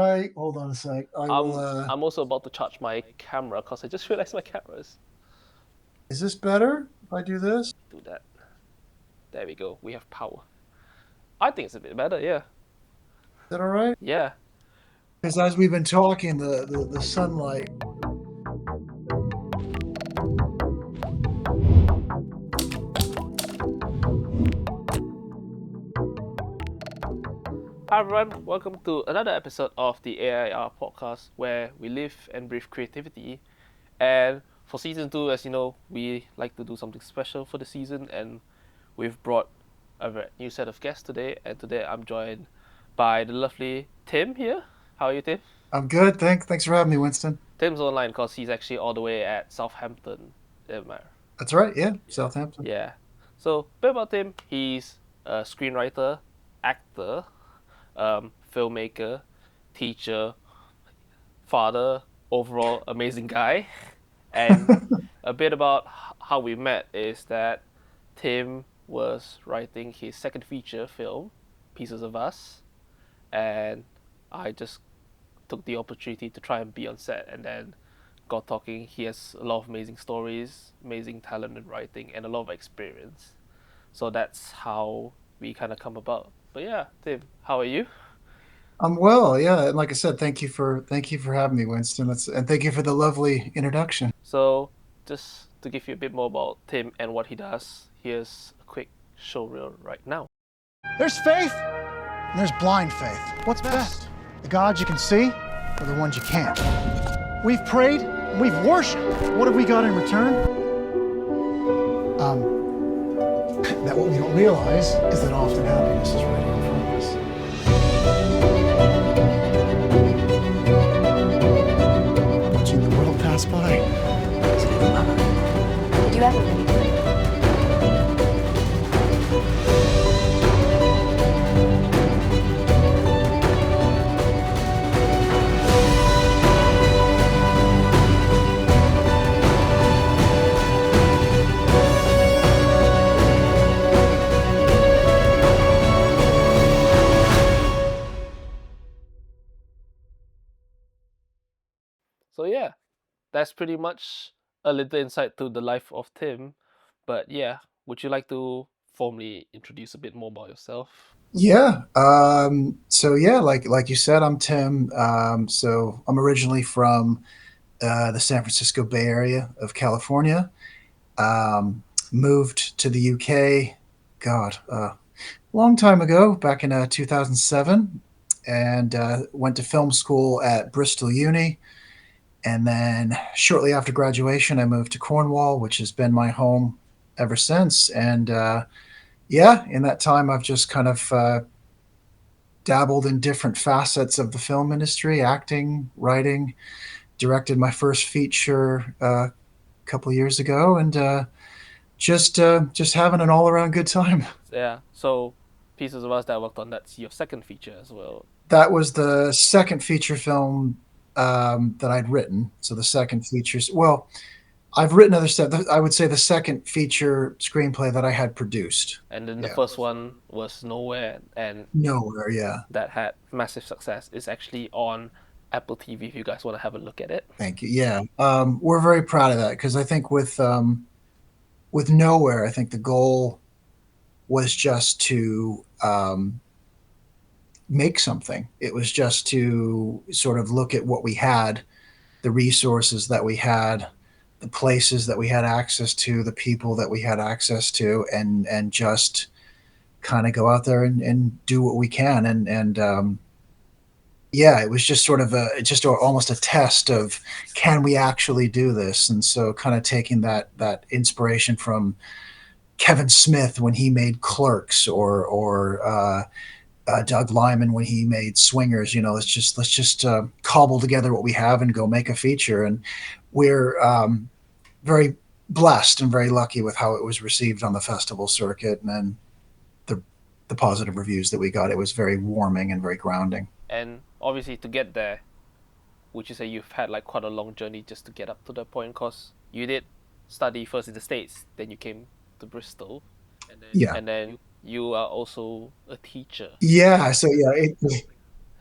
Right, hold on a sec. I will. I'm also about to charge my camera because I just realized my cameras. Is this better if I do this? Do that. There we go. We have power. I think it's a bit better. Yeah. Is that all right? Yeah. Because as we've been talking, the sunlight. Hi everyone. Welcome to another episode of the A.I.R podcast where we live and breathe creativity. And for season two, as you know, we like to do something special for the season, and we've brought a new set of guests today. And today I'm joined by the lovely Tim here. How are you, Tim? I'm good. Thanks for having me, Winston. Tim's online because he's actually all the way at Southampton. That's right. Yeah, Southampton. Yeah. So, a bit about Tim. He's a screenwriter, actor, filmmaker, teacher, father, overall amazing guy. And a bit about how we met is that Tim was writing his second feature film, Pieces of Us, and I just took the opportunity to try and be on set, and then got talking. He has a lot of amazing stories, amazing talent in writing, and a lot of experience. So that's how we kind of come about. But yeah, Tim, how are you? I'm well. Yeah, and like I said, thank you for having me, Winston. And thank you for the lovely introduction. So just to give you a bit more about Tim and what he does, here's a quick show reel right now. There's faith, and there's blind faith. What's best? The gods you can see, or the ones you can't? We've prayed, we've worshipped. What have we got in return? That what we don't realize is that often happiness is right here in front of us. Watching the world pass by. Did you ever? So yeah, that's pretty much a little insight to the life of Tim. But yeah, would you like to formally introduce a bit more about yourself? Yeah. So yeah, like you said, I'm Tim. So I'm originally from the San Francisco Bay Area of California. Moved to the UK. God, long time ago, back in 2007, and went to film school at Bristol Uni. And then shortly after graduation, I moved to Cornwall, which has been my home ever since. And yeah, in that time, I've just kind of dabbled in different facets of the film industry, acting, writing, directed my first feature a couple of years ago, and just having an all around good time. Yeah. So Pieces of Us that I worked on, that's your second feature as well. That was the second feature film that I'd written. So the second features, well, I've written other stuff. I would say the second feature screenplay that I had produced. And then the Yeah, first one was Nowhere, and nowhere. Yeah, that had massive success. It's actually on Apple TV if you guys want to have a look at it. thank you. Yeah, we're very proud of that because I think with nowhere, I think the goal was just to make something. It was just to sort of look at what we had, the resources that we had, the places that we had access to, the people that we had access to, and just kind of go out there and do what we can. And yeah, it was just sort of almost a test of can we actually do this? And so kind of taking that inspiration from Kevin Smith when he made Clerks, or Doug Lyman when he made Swingers. Let's just cobble together what we have and go make a feature. And we're very blessed and very lucky with how it was received on the festival circuit, and then the the positive reviews that we got. It was very warming and very grounding. And obviously, to get there, would you say you've had like quite a long journey just to get up to that point? Because you did study first in the States, then you came to Bristol, Yeah, and then you are also a teacher. yeah. So yeah,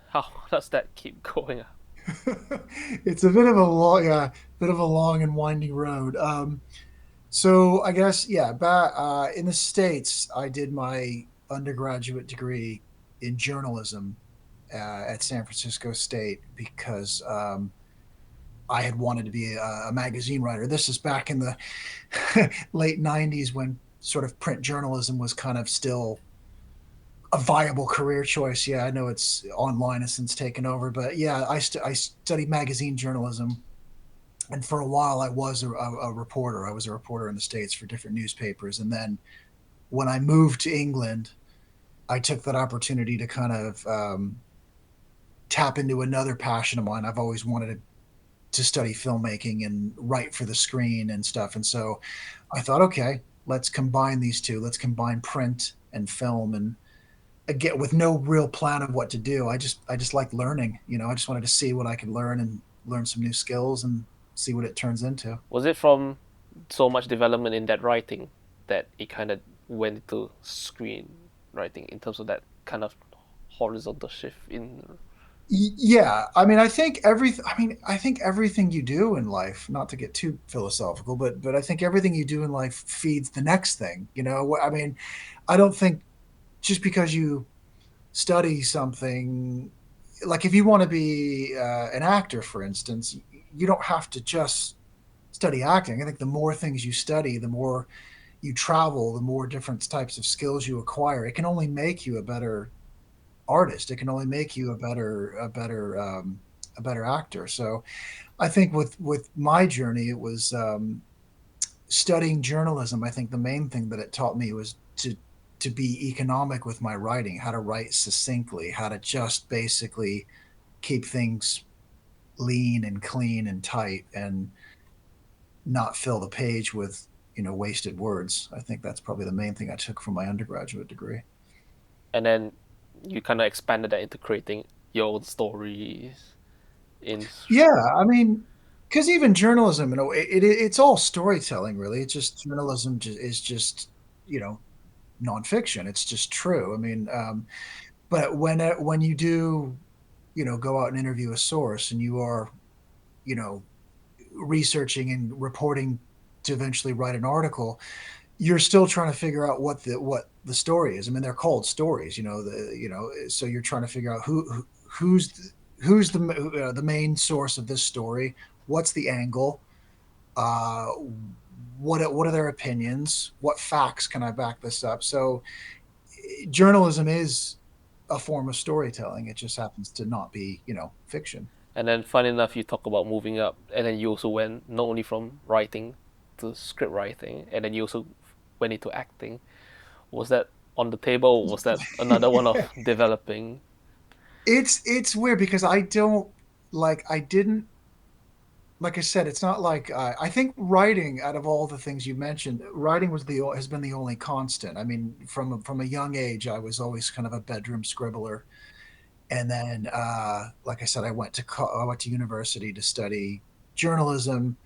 How does that keep going up? It's a bit of a long, yeah, bit of a long and winding road. So I guess yeah, in the States, I did my undergraduate degree in journalism at San Francisco State because I had wanted to be a magazine writer. This is back in the late '90s when sort of print journalism was kind of still a viable career choice. Yeah, I know it's online has since taken over, but yeah, I studied magazine journalism, and for a while I was a reporter. I was a reporter in the States for different newspapers, and then when I moved to England, I took that opportunity to kind of tap into another passion of mine. I've always wanted to study filmmaking and write for the screen and stuff, and so I thought, okay, let's combine these two. Let's combine print and film, and again with no real plan of what to do. I just liked learning. I just wanted to see what I could learn and learn some new skills and see what it turns into. Was it from so much development in that writing that it kind of went into screen writing in terms of that kind of horizontal shift in? Yeah, I mean, I think everything you do in life, not to get too philosophical, but I think everything you do in life feeds the next thing. I mean, I don't think just because you study something, like if you want to be an actor, for instance, you don't have to just study acting. I think the more things you study, the more you travel, the more different types of skills you acquire. It can only make you a better artist. It can only make you a better actor. So I think with my journey, it was studying journalism. I think the main thing that it taught me was to be economic with my writing, how to write succinctly, how to just basically keep things lean and clean and tight and not fill the page with wasted words. I think that's probably the main thing I took from my undergraduate degree. And then you kind of expanded that into creating your own stories in. Yeah, I mean, because even journalism, it's all storytelling, really. It's just journalism is just you know nonfiction. It's just true. I mean, but when you do go out and interview a source, and you are you know researching and reporting to eventually write an article, you're still trying to figure out what the story is. I mean, they're called stories, so you're trying to figure out who's the main source of this story, what's the angle, uh, what are their opinions, what facts can I back this up. So journalism is a form of storytelling. It just happens to not be fiction. And then, fun enough, you talk about moving up, and then you also went not only from writing to script writing, and then you also went into acting. Was that on the table, or was that another one of developing? It's weird because I didn't, like I said, it's not like I think writing, out of all the things you mentioned, writing has been the only constant. I mean, from a young age, I was always kind of a bedroom scribbler, and then like I said, I went to university to study journalism,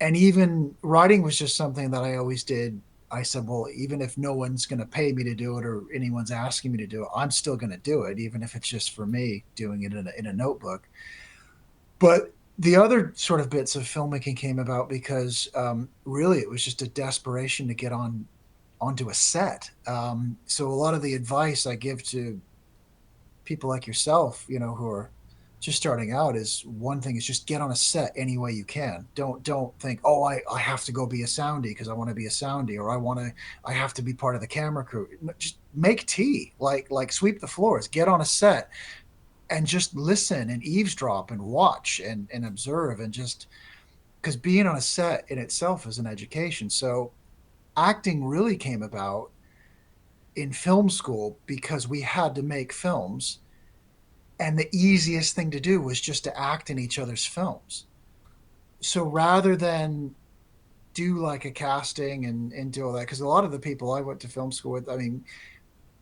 and even writing was just something that I always did. I said, well, even if no one's going to pay me to do it or anyone's asking me to do it, I'm still going to do it, even if it's just for me doing it in a notebook. But the other sort of bits of filmmaking came about because really it was just a desperation to get onto a set. So a lot of the advice I give to people like yourself, who are just starting out, is one thing is just get on a set any way you can. Don't think, oh, I have to go be a soundie because I want to be a soundie, or I have to be part of the camera crew. No, just make tea, like sweep the floors, get on a set and just listen and eavesdrop and watch and observe, and just because being on a set in itself is an education. So acting really came about in film school because we had to make films, and the easiest thing to do was just to act in each other's films. So rather than do like a casting and do all that, because a lot of the people I went to film school with, I mean,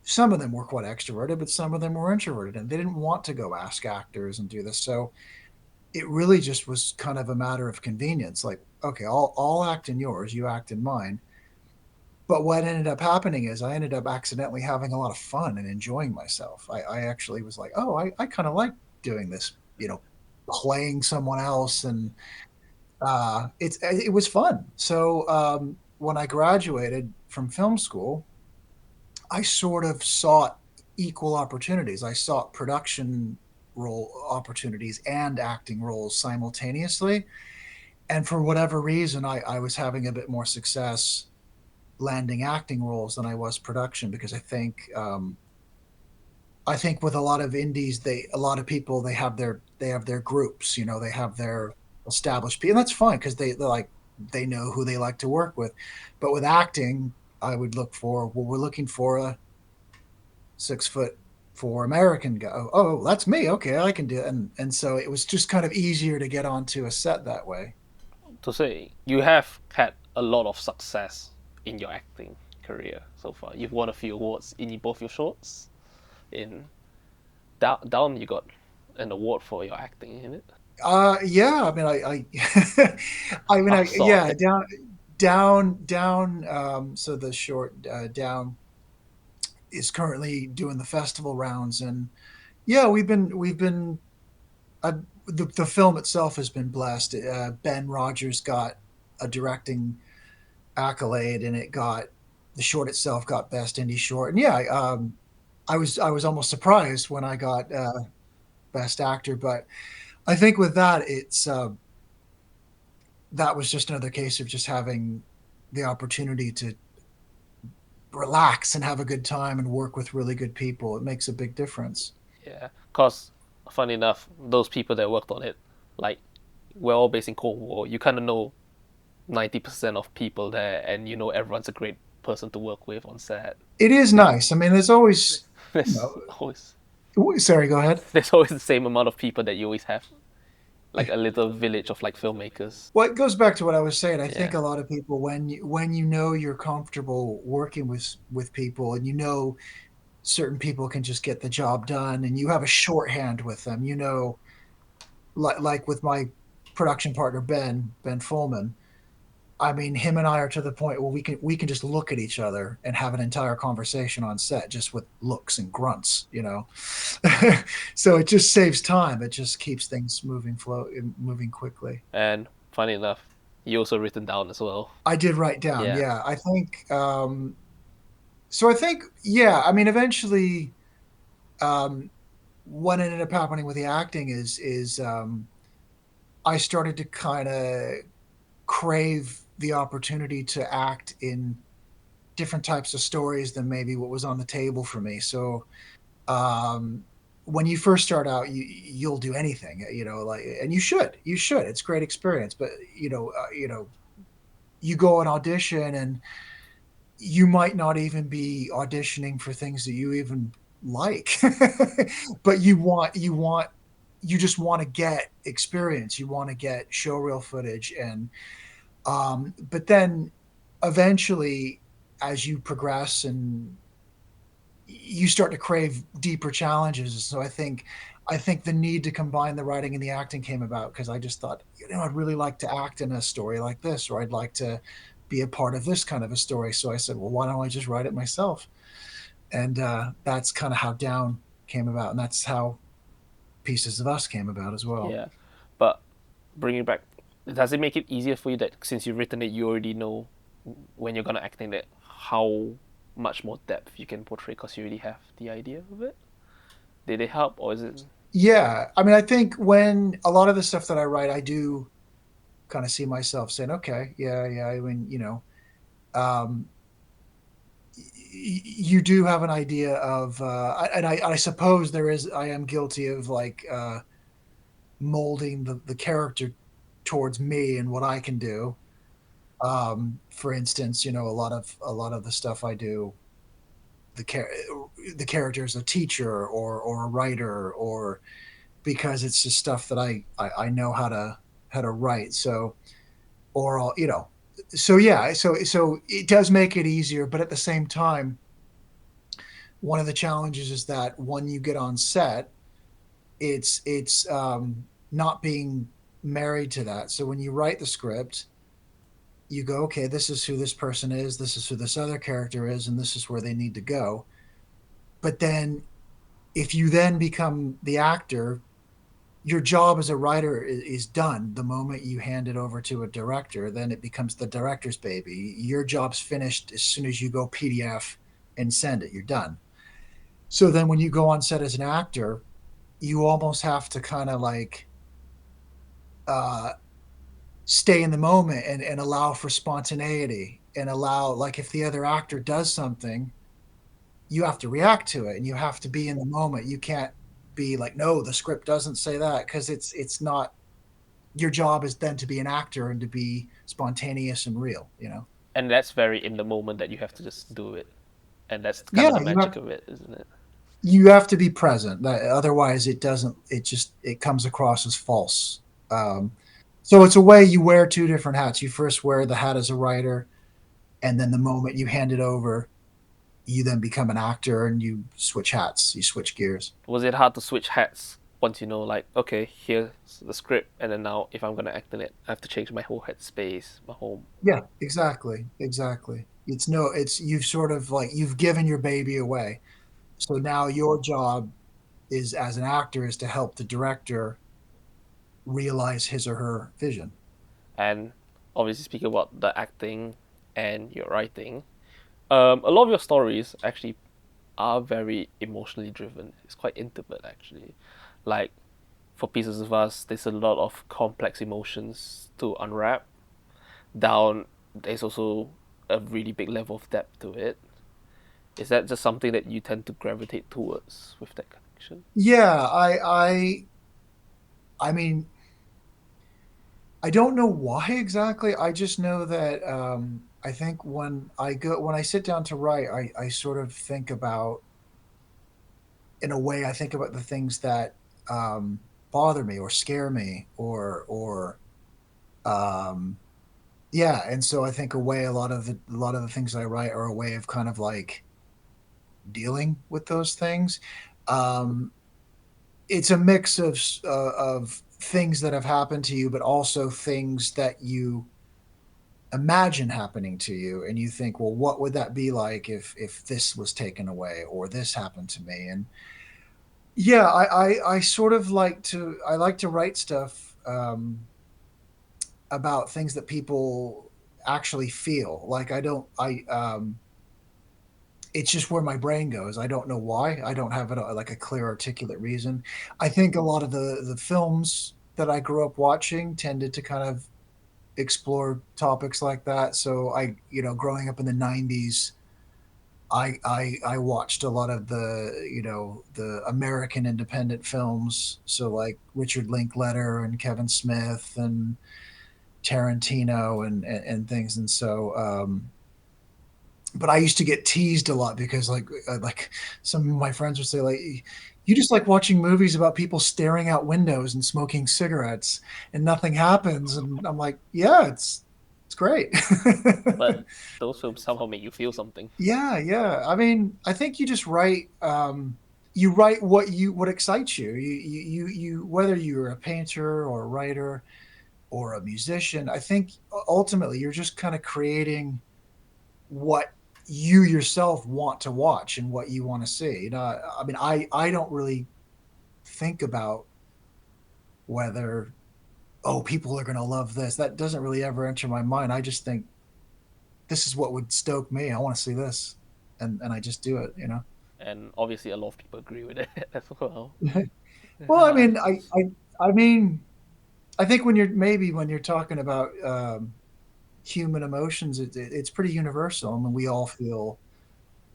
some of them were quite extroverted, but some of them were introverted, and they didn't want to go ask actors and do this. So it really just was kind of a matter of convenience. Like, okay, I'll act in yours, you act in mine, but what ended up happening is I ended up accidentally having a lot of fun and enjoying myself. I actually was like, oh, I kind of like doing this, playing someone else, and it was fun. So when I graduated from film school, I sort of sought equal opportunities. I sought production role opportunities and acting roles simultaneously. And for whatever reason, I was having a bit more success landing acting roles than I was production, because I think with a lot of indies, a lot of people, they have their groups, they have their established people, and that's fine because they're like, they know who they like to work with. But with acting, I would look for, well, we're looking for a 6'4" American guy. Oh, that's me. Okay, I can do it. And so it was just kind of easier to get onto a set that way. To say you have had a lot of success in your acting career so far. You've won a few awards in both your shorts. In Down, you got an award for your acting in it. Yeah. I mean, I mean, I saw yeah, it. down. So the short down is currently doing the festival rounds, and yeah, we've been uh, the film itself has been blessed. Ben Rogers got a directing accolade, and the short itself got best indie short. And yeah, I was almost surprised when I got best actor, but I think with that, that was just another case of just having the opportunity to relax and have a good time and work with really good people. It makes a big difference. Yeah, cause funny enough, those people that worked on it, like we're all based in Cold War. You kind of know 90% of people there, and you know everyone's a great person to work with on set. It is nice. I mean, there's always, you There's know, always sorry, go ahead. there's always the same amount of people that you always have, like a little village of like filmmakers. Well, it goes back to what I was saying. I think Yeah, a lot of people, when you know you're comfortable working with people, and you know certain people can just get the job done, and you have a shorthand with them, like with my production partner Ben Fullman. I mean, him and I are to the point where we can just look at each other and have an entire conversation on set just with looks and grunts. So it just saves time. It just keeps things moving quickly. and funny enough, you also written down as well. I did write down, Yeah, yeah. I think so. I think, yeah. I mean, eventually, um, what ended up happening with the acting is I started to kind of crave the opportunity to act in different types of stories than maybe what was on the table for me. So um, when you first start out, you'll do anything, like, and you should. It's a great experience, but you go and audition, and you might not even be auditioning for things that you even like, but you just want to get experience. You want to get show reel footage, and but then eventually, as you progress, and you start to crave deeper challenges. So I think the need to combine the writing and the acting came about because I just thought, I'd really like to act in a story like this, or I'd like to be a part of this kind of a story. So I said, well, why don't I just write it myself? And that's kind of how Down came about, and that's how Pieces of Us came about as well. yeah. But bringing back, does it make it easier for you that since you've written it, you already know when you're gonna act in it how much more depth you can portray because you already have the idea of it? Did it help, or is it? Yeah, I mean, I think when a lot of the stuff that I write, I do kind of see myself saying, okay, yeah, yeah. I mean, um, you do have an idea of, and I suppose I am guilty of like molding the character towards me and what I can do. For instance, a lot of the stuff I do, the char- the character is a teacher or a writer, or because it's just stuff that I know how to write. So, or so yeah, so it does make it easier, but at the same time, one of the challenges is that when you get on set, it's not being married to that. So when you write the script, you go, okay, this is who this person is, this is who this other character is, and this is where they need to go. But then if you then become the actor, your job as a writer is done the moment you hand it over to a director. Then it becomes the director's baby. Your job's finished as soon as you go PDF and send it. You're done. So then when you go on set as an actor, you almost have to kind of like uh, stay in the moment and allow for spontaneity and allow, like, if the other actor does something, you have to react to it and you have to be in the moment. You can't be like, no, the script doesn't say that, because it's not. Your job is then to be an actor and to be spontaneous and real, you know. And that's very in the moment that you have to just do it, and that's kind Yeah, of the magic of it, isn't it? you have to be present. Otherwise, it doesn't. It comes across as false. Um, so it's a way you wear two different hats. You first wear the hat as a writer, and then the moment you hand it over, you then become an actor and you switch hats. You switch gears. Was it hard to switch hats once you know, like, okay, here's the script, and then now if I'm gonna act in it, I have to change my whole headspace, my whole. Yeah, exactly, exactly. It's no, it's you've sort of like you've given your baby away. So now your job is as an actor is to help the director realize his or her vision. And obviously speaking about the acting and your writing, a lot of your stories actually are very emotionally driven. It's quite intimate actually. Like for Pieces of Us, there's a lot of complex emotions to unwrap. Down, there's also a really big level of depth to it. Is that just something that you tend to gravitate towards with that connection? Yeah, I mean, I don't know why exactly. I just know that I think when I sit down to write, I sort of think about, in a way, I think about the things that bother me or scare me or um, yeah, and so I think a lot of the things I write are a way of kind of like dealing with those things. Um, it's a mix of things that have happened to you, but also things that you imagine happening to you, and you think, well, what would that be like if this was taken away or this happened to me? And yeah, I sort of like to write stuff about things that people actually feel. Like I don't I it's just where my brain goes. I don't know why. I don't have like a clear, articulate reason. I think a lot of the films that I grew up watching tended to kind of explore topics like that. So growing up in the '90s, I watched a lot of the American independent films. So like Richard Linklater and Kevin Smith and Tarantino and things. And so but I used to get teased a lot because like some of my friends would say, like, you just like watching movies about people staring out windows and smoking cigarettes and nothing happens. And I'm like, yeah, it's great. But those films somehow make you feel something. Yeah, yeah. I mean, I think you just write you write what excites you. You whether you're a painter or a writer or a musician, I think ultimately you're just kind of creating what you yourself want to watch and what you want to see. I mean, I don't really think about whether, oh, people are going to love this. That doesn't really ever enter my mind. I just think this is what would stoke me. I want to see this, and I just do it. And obviously, a lot of people agree with it as well. Well, I mean, I mean, I think when you're talking about human emotions, it's pretty universal. I mean, we all feel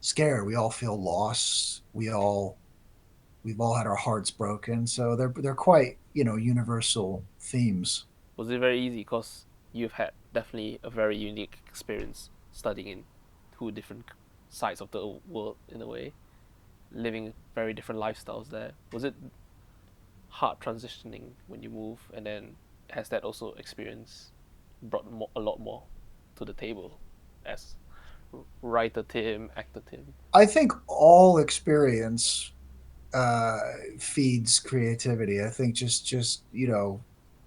scared. We all feel loss. We've all had our hearts broken. So they're quite universal themes. Was it very easy? Because you've had definitely a very unique experience studying in two different sides of the world in a way, living very different lifestyles there. Was it hard transitioning when you move, and then has that also experience brought a lot more to the table as writer Tim, actor Tim? I think all experience uh, feeds creativity. I think just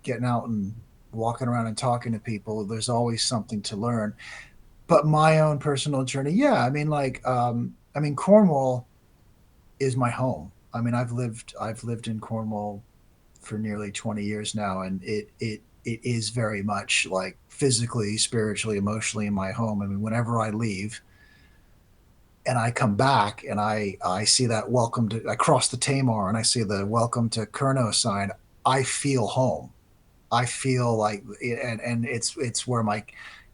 getting out and walking around and talking to people, there's always something to learn. But my own personal journey, yeah, I mean, Cornwall is my home. I mean, I've lived in Cornwall for nearly 20 years now, and it is very much like physically, spiritually, emotionally in my home. I mean, whenever I leave and I come back and I see that welcome to I cross the Tamar and I see the welcome to Kerno sign, I feel home. I feel like, and it's where my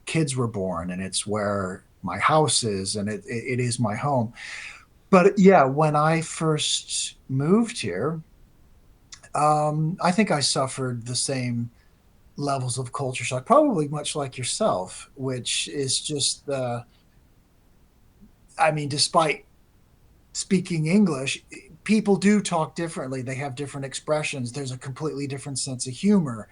kids were born, and it's where my house is, and it is my home. But yeah, when I first moved here, I think I suffered the same levels of culture shock, probably much like yourself, which is just the, I mean, despite speaking English, people do talk differently. They have different expressions. There's a completely different sense of humor.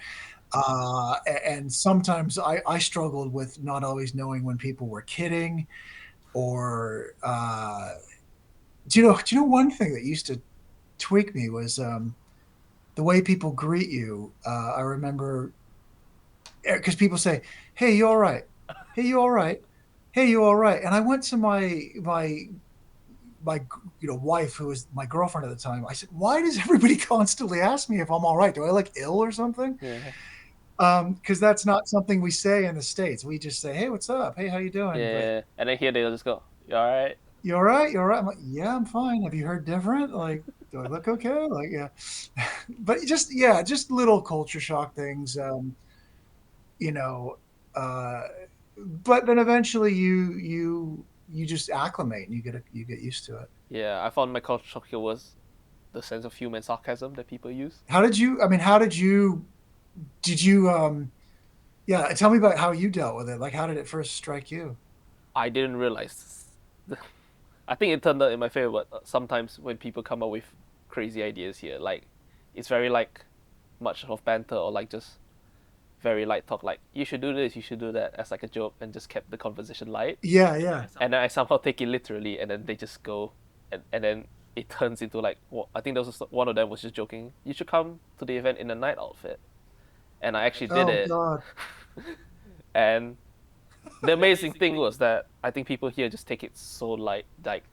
And sometimes I struggled with not always knowing when people were kidding or, do you know one thing that used to tweak me was, the way people greet you. I remember because people say, "Hey, you all right? Hey, you all right? Hey, you all right?" And I went to my wife, who was my girlfriend at the time. I said, "Why does everybody constantly ask me if I'm all right? Do I look ill or something?" Yeah, Because that's not something we say in the States. We just say, "Hey, what's up? Hey, how you doing?" But yeah. And then here they'll just go, "You all right?" you all right? You all right? I'm like, "Yeah, I'm fine. Have you heard different? Like, do I look okay?" Like, yeah. But just, yeah, just little culture shock things. You know, uh, but then eventually you just acclimate and you get used to it. Yeah, I found my culture shock here was the sense of humor and sarcasm that people use. How did you? I mean, how did you? Yeah, tell me about how you dealt with it. Like, how did it first strike you? I didn't realize. I think it turned out in my favor, but sometimes when people come up with crazy ideas here, like it's very like much of banter or like just very light talk, like you should do this, you should do that, as like a joke, and just kept the conversation light. Yeah, yeah, And then I somehow take it literally, and then they just go, and then it turns into like, I think there was one of them was just joking. You should come to the event in a night outfit, and I actually did oh it. God, And the amazing thing was that I think people here just take it so light, like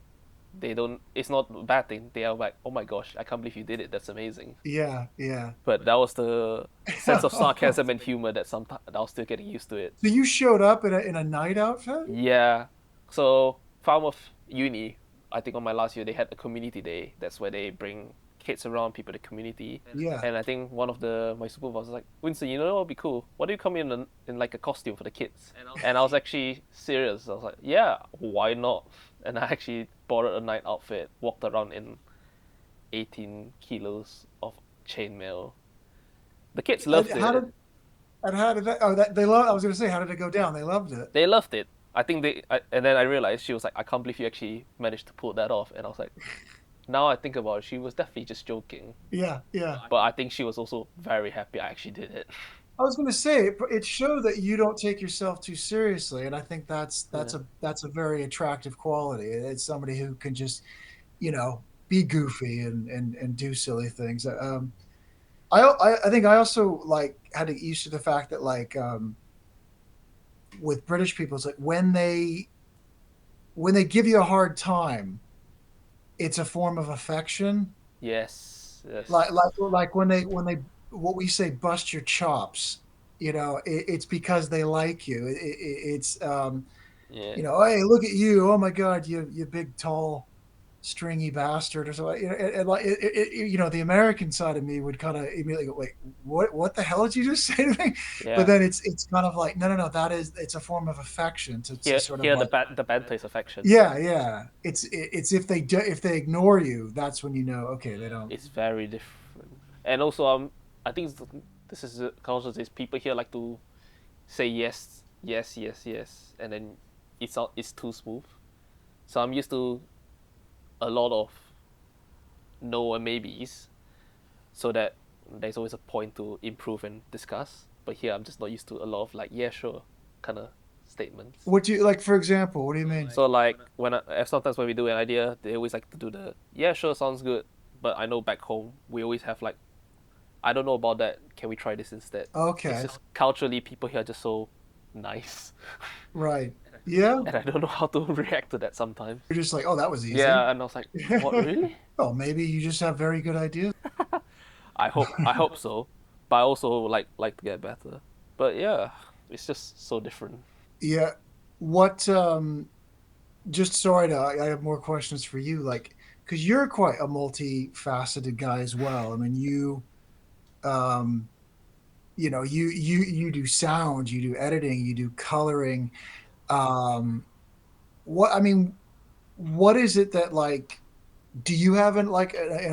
they don't. It's not a bad thing. They are like, oh my gosh, I can't believe you did it. That's amazing. yeah, yeah. But that was the sense of So sarcasm and humor that sometimes I was still getting used to it. you showed up in a night outfit? Yeah. So Falmouth Uni, I think on my last year they had a community day. That's where they bring kids around, people in the community. Yeah. And I think one of the my supervisors was like, Winston, you know what would be cool? Why do you come in like a costume for the kids? And I was actually serious. I was like, yeah, why not? And I actually borrowed a night outfit, walked around in 18 kilos of chainmail. The kids loved How it. did and how did that? Oh, that they love. I was going to say, how did it go down? They loved it. They loved it. I think and then I realized she was like, I can't believe you actually managed to pull that off. And I was like, now I think about it, she was definitely just joking. Yeah, yeah. But I think she was also very happy I actually did it. I was going to say it showed that you don't take yourself too seriously, and I think Yeah. that's a very attractive quality. It's somebody who can just, be goofy and do silly things. I think I also like had to get used to the fact that, like, with British people, it's like when they give you a hard time, it's a form of affection. Yes. Yes. Like when they what we say, bust your chops. It's because they like you. It's Yeah. hey, look at you. Oh my God, you big tall stringy bastard or something. Like the American side of me would kind of immediately go, wait, what the hell did you just say to me? But Yeah. then it's kind of like, no, it's a form of affection to Here, sort of here like, the bad place affection. yeah, yeah. It's if they ignore you, that's when you know, okay, they don't. It's very different. And also, I think this is a culture. Is people here like to say yes, yes, yes, yes, and then it's too smooth. So I'm used to a lot of no and maybes, so that there's always a point to improve and discuss. But here I'm just not used to a lot of like yeah sure kind of statements. What do you like? For example, what do you mean? So like sometimes when we do an idea, they always like to do the yeah sure sounds good. But I know back home we always have like I don't know about that. Can we try this instead? It's Okay. just culturally, people here are just so nice, Right. Yeah. and I don't know how to react to that sometimes. You're just like, oh, that was easy. Yeah, and I was like, what really? Oh, maybe you just have very good ideas. I hope so, but I also like to get better. But yeah, it's just so different. Yeah. What just sorry to I have more questions for you, like, because you're quite a multifaceted guy as well. I mean, um you do sound, you do editing, you do coloring. Um what I mean, what is it that, like, do you have an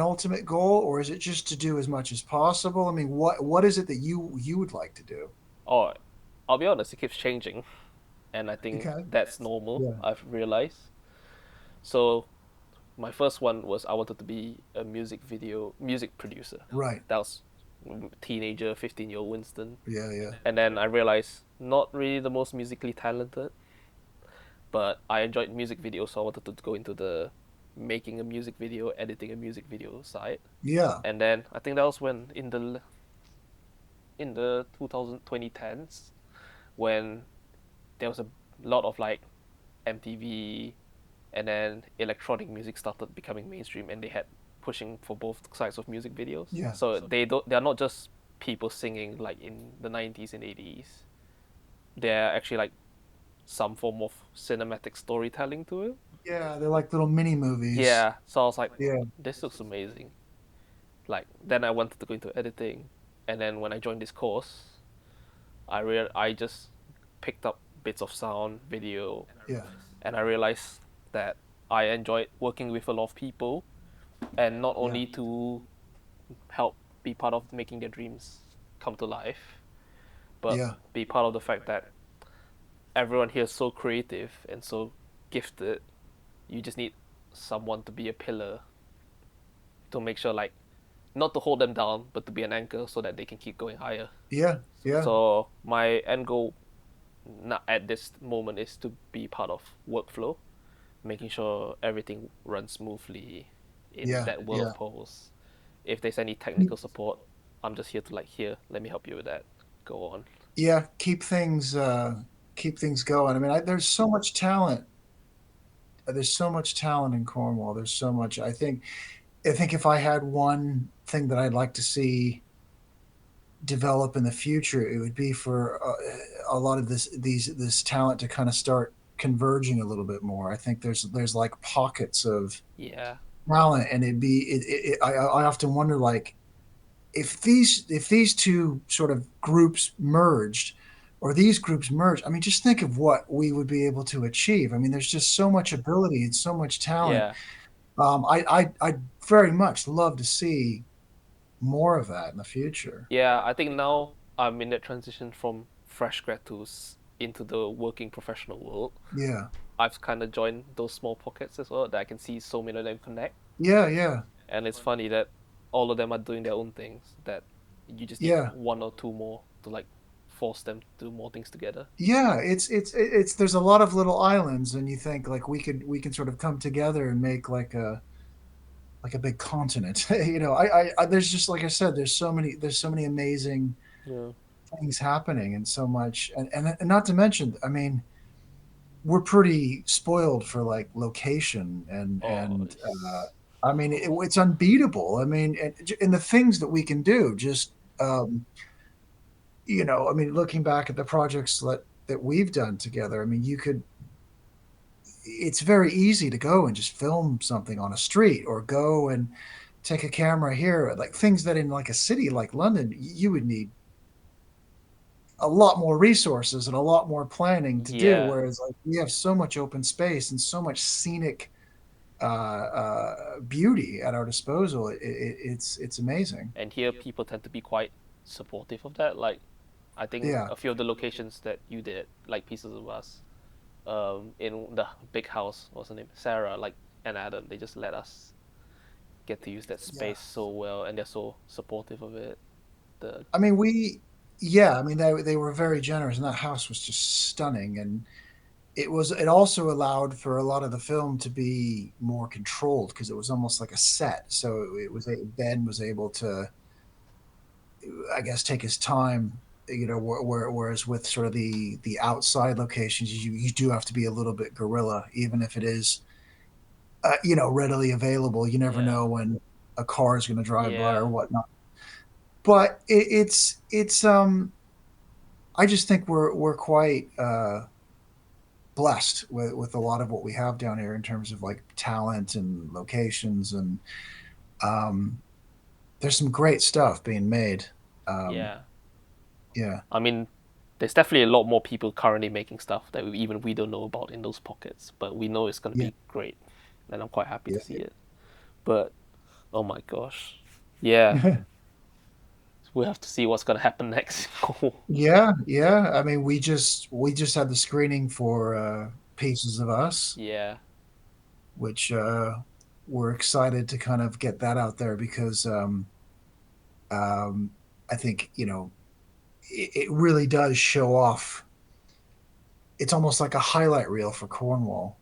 ultimate goal, or is it just to do as much as possible? I mean, what is it that you would like to do? Oh, I'll be honest, it keeps changing, and I think Okay. that's normal. Yeah. I've realized. So my first one was I wanted to be a music producer. Right. That was teenager, 15-year-old Winston. Yeah, yeah. And then I realized not really the most musically talented, but I enjoyed music videos, so I wanted to go into the making a music video, editing a music video side. Yeah. And then I think that was when in the 2010s when there was a lot of like MTV, and then electronic music started becoming mainstream, and they had pushing for both sides of music videos. Yeah. So they're not just people singing like in the 90s and 80s. They're actually like some form of cinematic storytelling to it. Yeah, they're like little mini movies. Yeah. So I was like, Yeah. this looks amazing. Like then I wanted to go into editing, and then when I joined this course, I just picked up bits of sound, video, Yeah. and I realized that I enjoyed working with a lot of people, and not Yeah. only to help be part of making their dreams come to life, but Yeah. be part of the fact that everyone here is so creative and so gifted. You just need someone to be a pillar to make sure, like, not to hold them down, but to be an anchor so that they can keep going higher. Yeah. Yeah. So my end goal at this moment is to be part of workflow, making sure everything runs smoothly in Yeah. that world Yeah. of post. If there's any technical support, I'm just here to like, here, let me help you with that. Go on. Yeah. Keep things going. I mean, there's so much talent. There's so much talent in Cornwall. There's so much. I think if I had one thing that I'd like to see develop in the future, it would be for a lot of this talent to kind of start converging a little bit more. I think there's like pockets of Yeah. talent, and I often wonder, like, if these two sort of groups merged, or these groups merged. I mean, just think of what we would be able to achieve. I mean, there's just so much ability and so much talent. Yeah. I'd very much love to see more of that in the future. Yeah. I think now I'm in that transition from fresh grad tools into the working professional world. Yeah. I've kind of joined those small pockets as well that I can see so many of them connect. Yeah, yeah, And it's funny that all of them are doing their own things, that you just need yeah, one or two more to like force them to do more things together. yeah. It's there's a lot of little islands, and you think, like, we can sort of come together and make like a big continent. There's just, like I said, there's so many amazing Yeah. things happening, and so much, and not to mention, I mean, we're pretty spoiled for, like, location, Oh, and I mean, it's unbeatable. I mean, and the things that we can do, just I mean, looking back at the projects that we've done together, I mean, it's very easy to go and just film something on a street, or go and take a camera here, like things that in, like, a city like London, you would need a lot more resources and a lot more planning to do. yeah. Whereas, like, we have so much open space and so much scenic beauty at our disposal. It's amazing. And here people tend to be quite supportive of that. Like, I think Yeah. a few of the locations that you did, like Pieces of Us, in the big house, what's her name? Sarah, like, and Adam, they just let us get to use that Yeah. space so well, and they're so supportive of it. The I mean, yeah, I mean, they were very generous, and that house was just stunning. And it also allowed for a lot of the film to be more controlled, because it was almost like a set. So Ben was able to I guess, take his time. Whereas with sort of the outside locations, you do have to be a little bit guerrilla, even if it is readily available. You never Yeah. know when a car is going to drive by Yeah. or whatnot. But it's I just think we're quite blessed with a lot of what we have down here in terms of like talent and locations, and um, there's some great stuff being made. Um, Yeah. yeah, I mean, there's definitely a lot more people currently making stuff that we don't know about in those pockets, but we know it's gonna yeah, be great, and I'm quite happy to see yeah, it. But oh my gosh, yeah, yeah. we'll have to see what's gonna happen next. Yeah, yeah. I mean, we just had the screening for Pieces of Us, Yeah, which we're excited to kind of get that out there because um, I think it really does show off. It's almost like a highlight reel for Cornwall,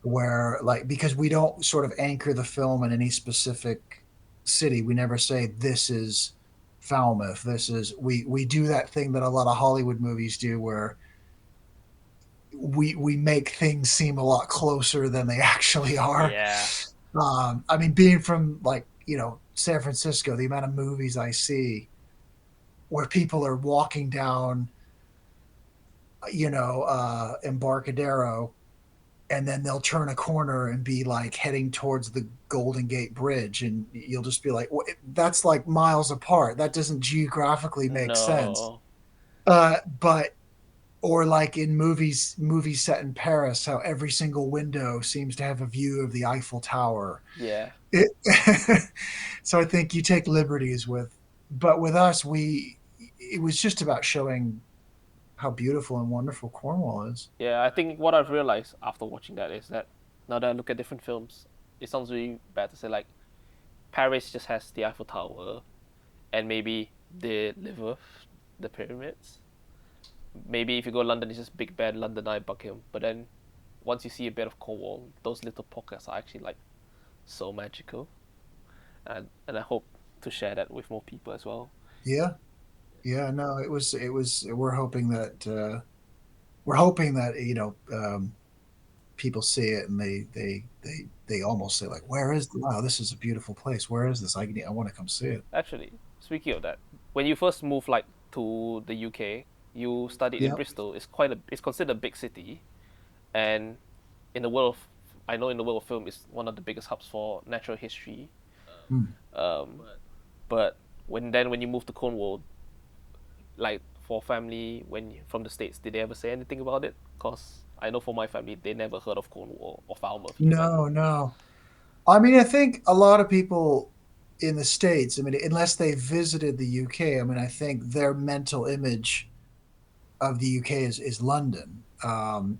where like because we don't sort of anchor the film in any specific city. We never say this is Falmouth. This is we do that thing that a lot of Hollywood movies do, where we make things seem a lot closer than they actually are. yeah, I mean, being from like San Francisco, the amount of movies I see where people are walking down Embarcadero, and then they'll turn a corner and be like heading towards the Golden Gate Bridge, and you'll just be like, that's like miles apart. That doesn't geographically make sense. no, But or like in movies set in Paris, how every single window seems to have a view of the Eiffel Tower. yeah, It, so I think you take liberties but with us, it was just about showing how beautiful and wonderful Cornwall is. yeah. I think what I've realized after watching that is that now that I look at different films, it sounds really bad to say like Paris just has the Eiffel Tower and maybe the Louvre, the pyramids. Maybe if you go to London, it's just Big Ben, London Eye, Buckingham. But then once you see a bit of Cornwall, those little pockets are actually like so magical, and I hope to share that with more people as well. Yeah, yeah. No, it was. We're hoping that people see it and they almost say like, "Where is? Wow, this is a beautiful place. Where is this? I want to come see it." Actually, speaking of that, when you first moved like to the UK, you studied in Yeah. Bristol. It's considered a big city, and in the world of, I know in the world of film, it's one of the biggest hubs for natural history. Hmm. Um, but when you moved to Cornwall, like for family from the states, did they ever say anything about it? Cause I know for my family, they never heard of Cornwall or Falmouth even. No, no. I mean, I think a lot of people in the States, I mean, unless they visited the UK, I mean, I think their mental image of the UK is London.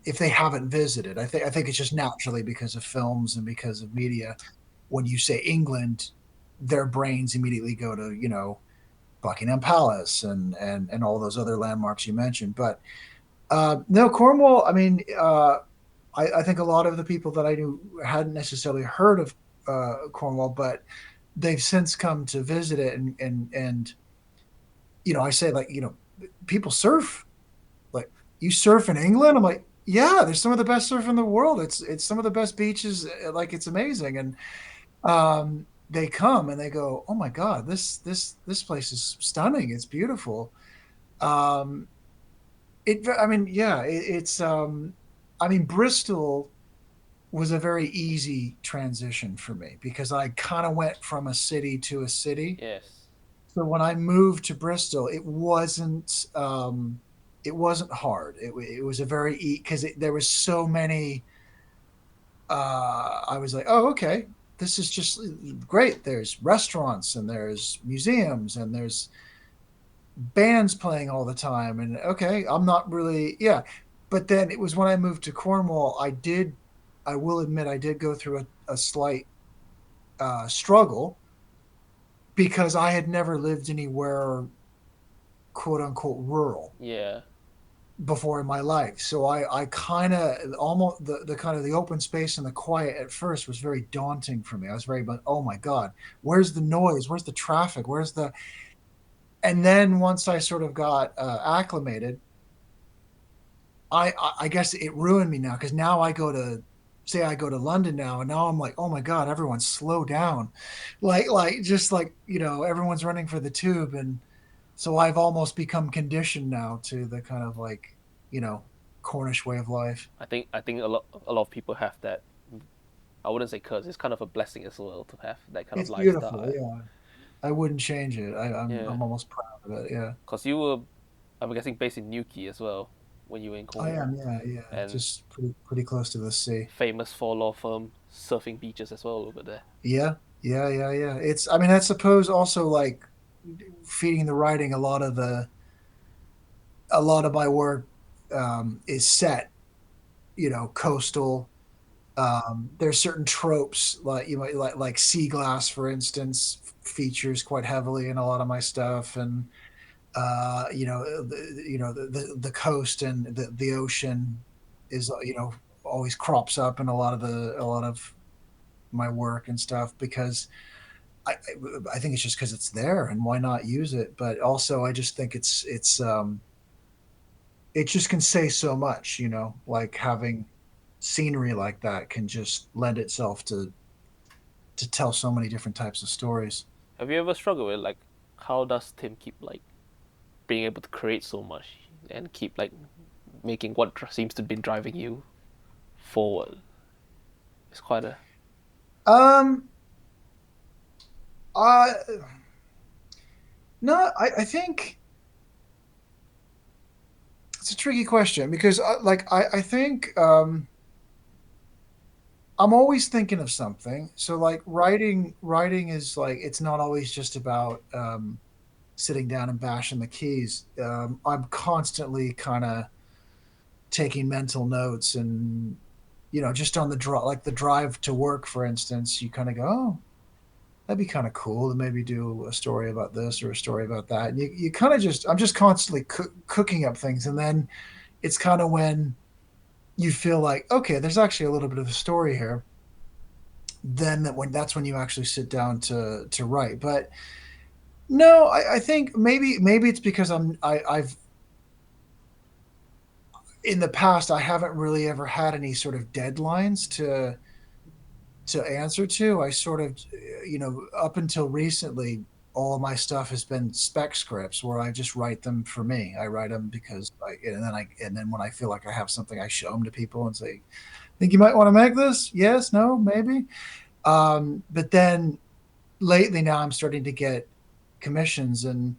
If they haven't visited, I think it's just naturally because of films and because of media. When you say England, their brains immediately go to Buckingham Palace and all those other landmarks you mentioned. But no, Cornwall. I mean, I think a lot of the people that I knew hadn't necessarily heard of Cornwall, but they've since come to visit it, and I say like people surf. Like, you surf in England? I'm like, yeah, there's some of the best surf in the world. It's some of the best beaches. Like, it's amazing, and they come and they go, oh my god, this place is stunning. It's beautiful. Um, I mean, yeah, I mean, Bristol was a very easy transition for me because I kind of went from a city to a city. Yes. So when I moved to Bristol, it wasn't hard. It was a very because there was so many. I was like, oh, okay, this is just great. There's restaurants and there's museums and there's bands playing all the time. And okay, I'm not really, yeah. But then it was when I moved to Cornwall, I will admit, I did go through a slight struggle because I had never lived anywhere quote unquote rural Yeah. before in my life. So I kind of almost the kind of the open space and the quiet at first was very daunting for me. I was very, but oh my God, where's the noise? Where's the traffic? Where's the And then once I sort of got acclimated, I guess it ruined me now because now I go to say I go to London now, and now I'm like, oh my god, everyone slow down, like just like everyone's running for the tube, and so I've almost become conditioned now to the kind of like you know Cornish way of life. I think a lot of people have that. I wouldn't say curse. It's kind of a blessing as well to have that kind of It's beautiful, lifestyle. yeah. I wouldn't change it. Yeah, I'm almost proud of it. Yeah, because you were, I'm guessing, based in Newquay as well when you were in I Cornwall, am. Yeah, yeah. and Just pretty close to the sea. famous for law firm surfing beaches as well over there. Yeah, yeah, yeah, yeah. It's. I mean, I suppose also like feeding the writing. A lot of my work is set, coastal. There's certain tropes like you might like sea glass, for instance, features quite heavily in a lot of my stuff, and the coast and the ocean is always crops up in a lot of my work and stuff because I I think it's just because it's there and why not use it. But also I just think it's it just can say so much, like having scenery like that can just lend itself to tell so many different types of stories. Have you ever struggled with like how does Tim keep like being able to create so much and keep like making what seems to be driving you forward? It's quite a Um, uh, no, I think it's a tricky question because I think I'm always thinking of something. So like writing is like it's not always just about sitting down and bashing the keys. I'm constantly kind of taking mental notes and just on the draw like the drive to work, for instance, you kind of go, oh, that'd be kind of cool to maybe do a story about this or a story about that. And you kind of just I'm just constantly cooking up things, and then it's kind of when you feel like okay, there's actually a little bit of a story here. Then that's when you actually sit down to write. But no, I think maybe it's because I've in the past I haven't really ever had any sort of deadlines to answer to. I sort of, up until recently, all of my stuff has been spec scripts where I just write them for me. I write them because and then when I feel like I have something, I show them to people and say, "Think you might want to make this? Yes, no, maybe." But then lately, now I'm starting to get commissions, and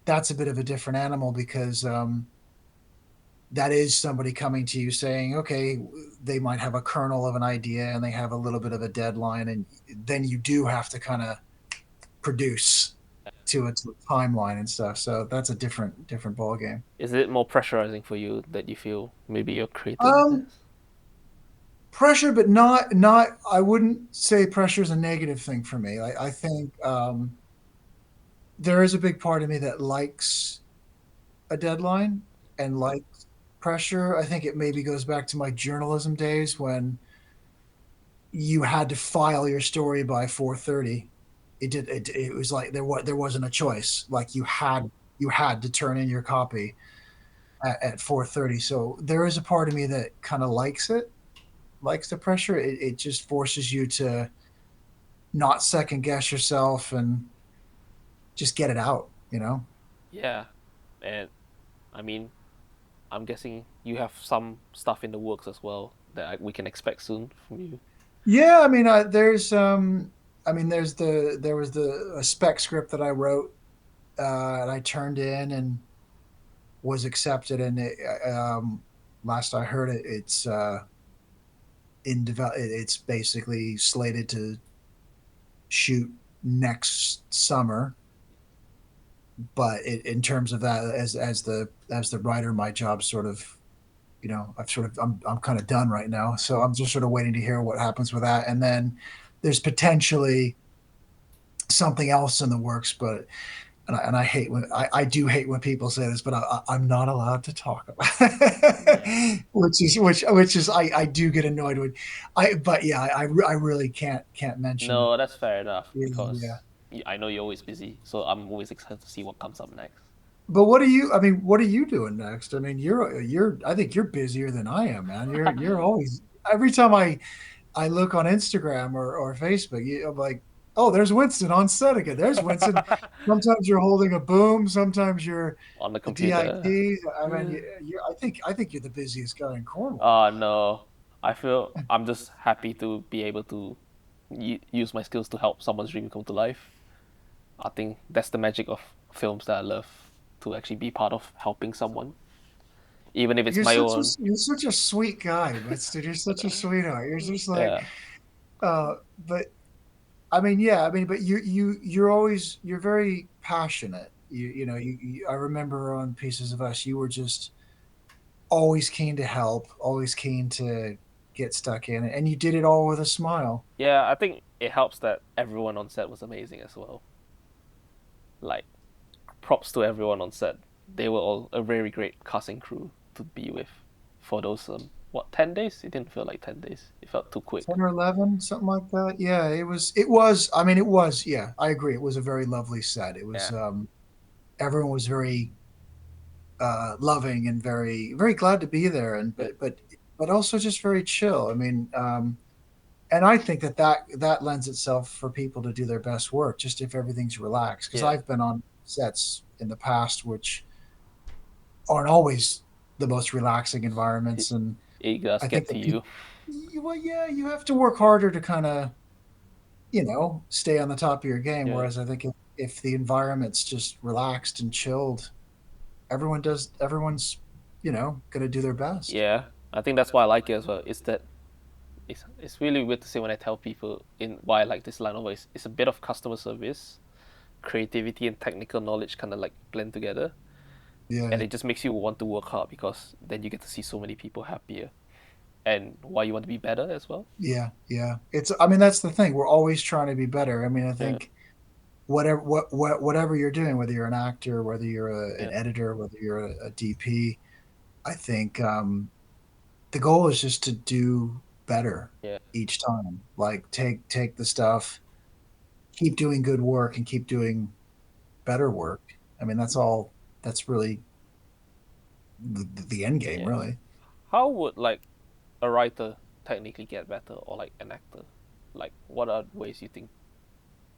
that's a bit of a different animal because that is somebody coming to you saying, okay, they might have a kernel of an idea and they have a little bit of a deadline, and then you do have to kind of produce to a timeline and stuff. So that's a different ball game. is it more pressurizing for you that you feel maybe your creativeness? Um, Pressure, but not. I wouldn't say pressure is a negative thing for me. I think there is a big part of me that likes a deadline and likes pressure. I think it maybe goes back to my journalism days when you had to file your story by 4:30. It was like there wasn't a choice. Like you had to turn in your copy at 4:30. So there is a part of me that kind of likes it, likes the pressure. It just forces you to not second guess yourself and just get it out. Yeah, and I mean, I'm guessing you have some stuff in the works as well that we can expect soon from you. Yeah, I mean, there was the a spec script that I wrote and I turned in and was accepted, and last I heard it's it's basically slated to shoot next summer. But in terms of that, as the writer, my job sort of, I'm kind of done right now. So I'm just sort of waiting to hear what happens with that, and then there's potentially something else in the works, but and I hate when I do hate when people say this, but I'm not allowed to talk about Yeah. it. Which is I do get annoyed with I but yeah I really can't mention it. No, that's fair enough Yeah, because yeah. I know you're always busy, so I'm always excited to see what comes up next. But what are you? I mean, what are you doing next? I mean, you're. I think you're busier than I am, man. You're always. Every time I look on Instagram or Facebook, I'm like, oh, there's Winston on set again. There's Winston. Sometimes you're holding a boom. Sometimes you're On the a computer. DIT. I mean, I think you're the busiest guy in Cornwall. No, I feel I'm just happy to be able to use my skills to help someone's dream come to life. I think that's the magic of films that I love, to actually be part of helping someone, even if it's my own. You're such a sweet guy, Winston. You're such a sweetheart. You're just like, Yeah, but I mean, yeah, I mean, but you're very passionate. I remember on Pieces of Us, you were just always keen to help, always keen to get stuck in it, and you did it all with a smile. yeah. I think it helps that everyone on set was amazing as well. Like, props to everyone on set. They were all a very great casting crew to be with for those 10 days. It didn't feel like 10 days. It felt too quick. 10 or 11, something like that. Yeah, it was, I mean, it was, yeah, I agree. It was a very lovely set. It was, Yeah, everyone was very loving and very, very glad to be there. And, yeah, but also just very chill. I mean, and I think that lends itself for people to do their best work, just if everything's relaxed. Because yeah. I've been on sets in the past, which aren't always the most relaxing It, environments. And it does I get think to that you. people, well, yeah, you have to work harder to kind of, stay on the top of your game. Yeah, Whereas I think if the environment's just relaxed and chilled, everyone's, going to do their best. yeah. I think that's why I like it as well. Is that it's really weird to say when I tell people in why I like this line of voice. It's a bit of customer service, creativity, and technical knowledge kind of like blend together, and Yeah. it just makes you want to work hard because then you get to see so many people happier, and why you want to be better as well. Yeah. Yeah. I mean, that's the thing. We're always trying to be better. I mean, I Yeah, think whatever you're doing, whether you're an actor, whether you're an yeah, editor, whether you're a DP, I think the goal is just to do better yeah, each time. Like take the stuff, keep doing good work, and keep doing better work. I mean, that's all. That's really the end game, yeah. really. How would like a writer technically get better, or like an actor? Like, what are ways you think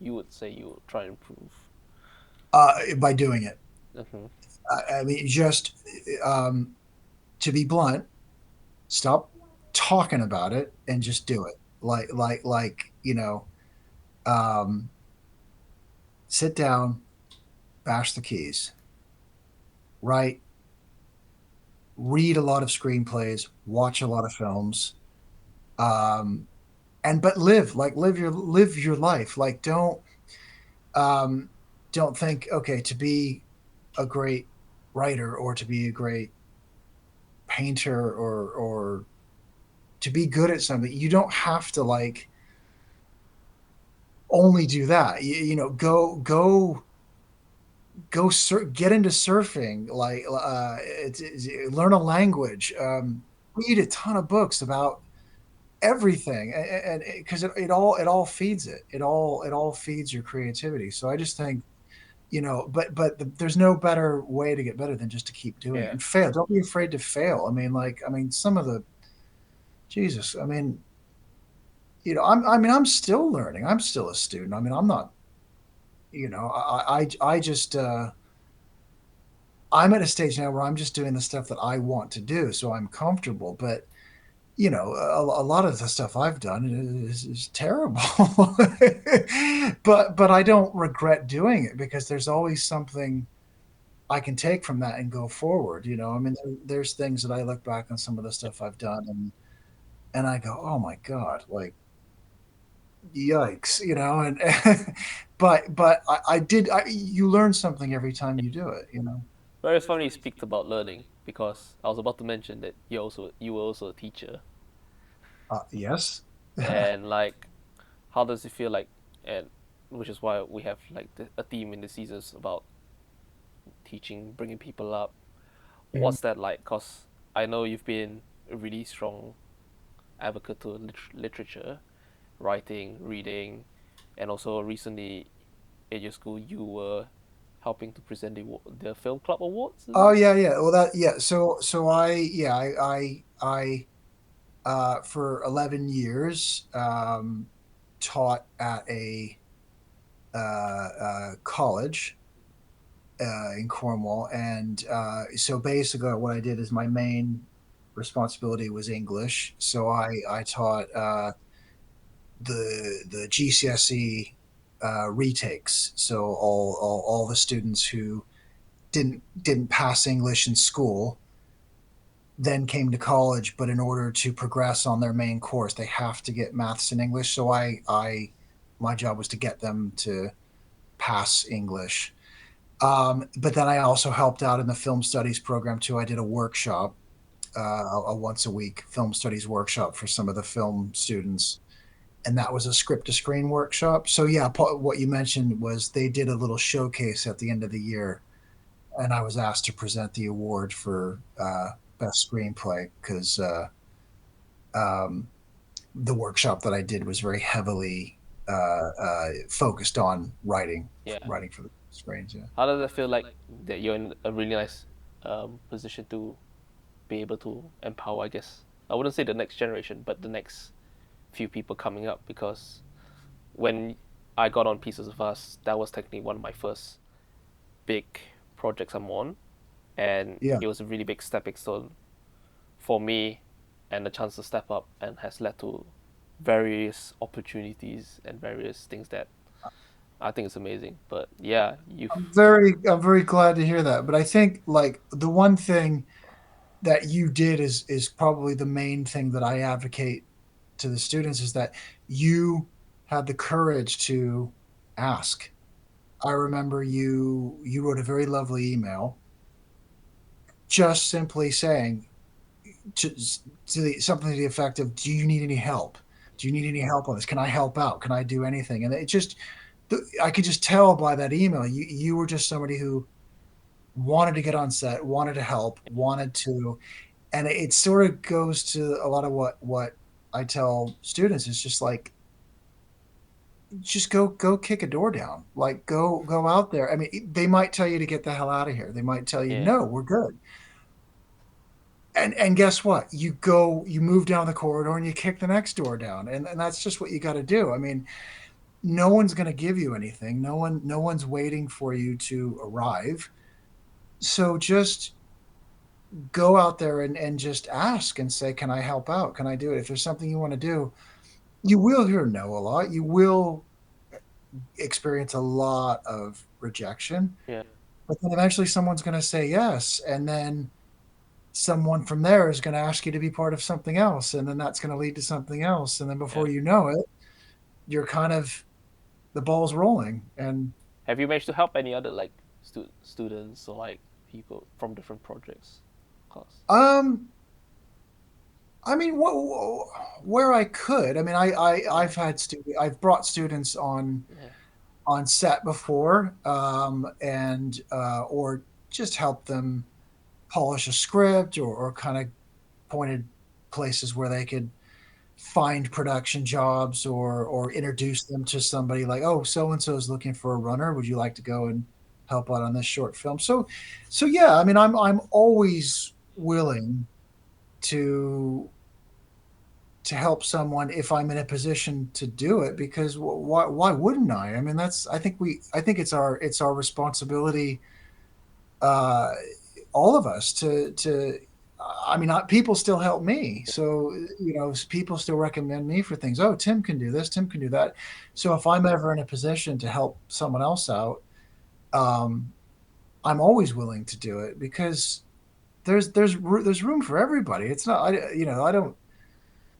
you would say you would try and improve? By doing it. Hmm. I mean, just um, to be blunt, stop talking about it and just do it. Like um, sit down, bash the keys, write, read a lot of screenplays, watch a lot of films, um, and but live your life. Like um, don't think, okay, to be a great writer or to be a great painter or to be good at something, you don't have to like only do that. Get into surfing, like learn a language, read a ton of books about everything, and because it all feeds it all feeds your creativity. So I just think, there's no better way to get better than just to keep doing it Yeah, and fail. Don't be afraid to fail. I mean, some of the Jesus. I mean, I'm still learning. I'm still a student. I mean, I'm not. I just I'm at a stage now where I'm just doing the stuff that I want to do, so I'm comfortable. But a lot of the stuff I've done is terrible. But I don't regret doing it because there's always something I can take from that and go forward. I mean, there's things that I look back on some of the stuff I've done and I go, oh my god, like yikes, and but you learn something every time you do it. very funny you speak about learning, because I was about to mention that you were also a teacher, Yes. and like, how does it feel like, and which is why we have like a theme in the seasons about teaching, bringing people up. Mhm. What's that like? Cause I know you've been a really strong advocate to literature, writing, reading, and also recently at your school you were helping to present the film club awards, is Oh it? yeah, yeah. Well, that yeah. So I for 11 years taught at a college in Cornwall, and so basically, what I did is my main responsibility was English. So I taught the GCSE retakes. So all the students who didn't pass English in school then came to college, but in order to progress on their main course, they have to get maths and English. So I my job was to get them to pass English. But then I also helped out in the film studies program too. I did a workshop, a once a week film studies workshop for some of the film students, and that was a script to screen workshop. So yeah, what you mentioned was they did a little showcase at the end of the year, and I was asked to present the award for best screenplay because um, the workshop that I did was very heavily focused on Yeah. writing for the screens. Yeah. How does it feel like that you're in a really nice position to be able to empower, I guess, I wouldn't say the next generation, but the next few people coming up? Because when I got on Pieces of Us, that was technically one of my first big projects I'm on, and Yeah. it was a really big stepping stone for me, and the chance to step up, and has led to various opportunities and various things that I think is amazing. But yeah, you. I'm very glad to hear that. But I think like the one thing that you did is probably the main thing that I advocate to the students is that you had the courage to ask. I remember you wrote a very lovely email just simply saying to, something to the effect of, do you need any help? Do you need any help on this? Can I help out? Can I do anything? And it just, I could just tell by that email, you were just somebody who wanted to get on set, wanted to help, wanted to, and it sort of goes to a lot of what I tell students. It's just like, just go kick a door down. Like go out there. I mean, they might tell you to get the hell out of here. They might tell you, Yeah, no, we're good. And guess what? You move down the corridor and you kick the next door down. And that's just what you got to do. I mean, no one's going to give you anything. No one's waiting for you to arrive. So just go out there and just ask and say, can I help out? Can I do it? If there's something you want to do, you will hear no a lot. You will experience a lot of rejection, yeah, but then eventually someone's going to say yes. And then someone from there is going to ask you to be part of something else. And then that's going to lead to something else. And then yeah. before you know it, you're kind of, the ball's rolling. And Have you managed to help any other like students or like people from different projects? Cause um, I mean, where I could, I mean, yeah, I've brought students yeah, on set before, and or just help them polish a script, or kind of pointed places where they could find production jobs, or introduce them to somebody like, oh, so and so is looking for a runner. Would you like to go and help out on this short film? So yeah, I mean, I'm always willing to help someone if I'm in a position to do it, because why wouldn't I? I mean, I think it's our responsibility, uh, all of us to. I mean, people still help me, so people still recommend me for things. Oh, Tim can do this. Tim can do that. So if I'm ever in a position to help someone else out, um, I'm always willing to do it, because there's room for everybody. It's not, I don't,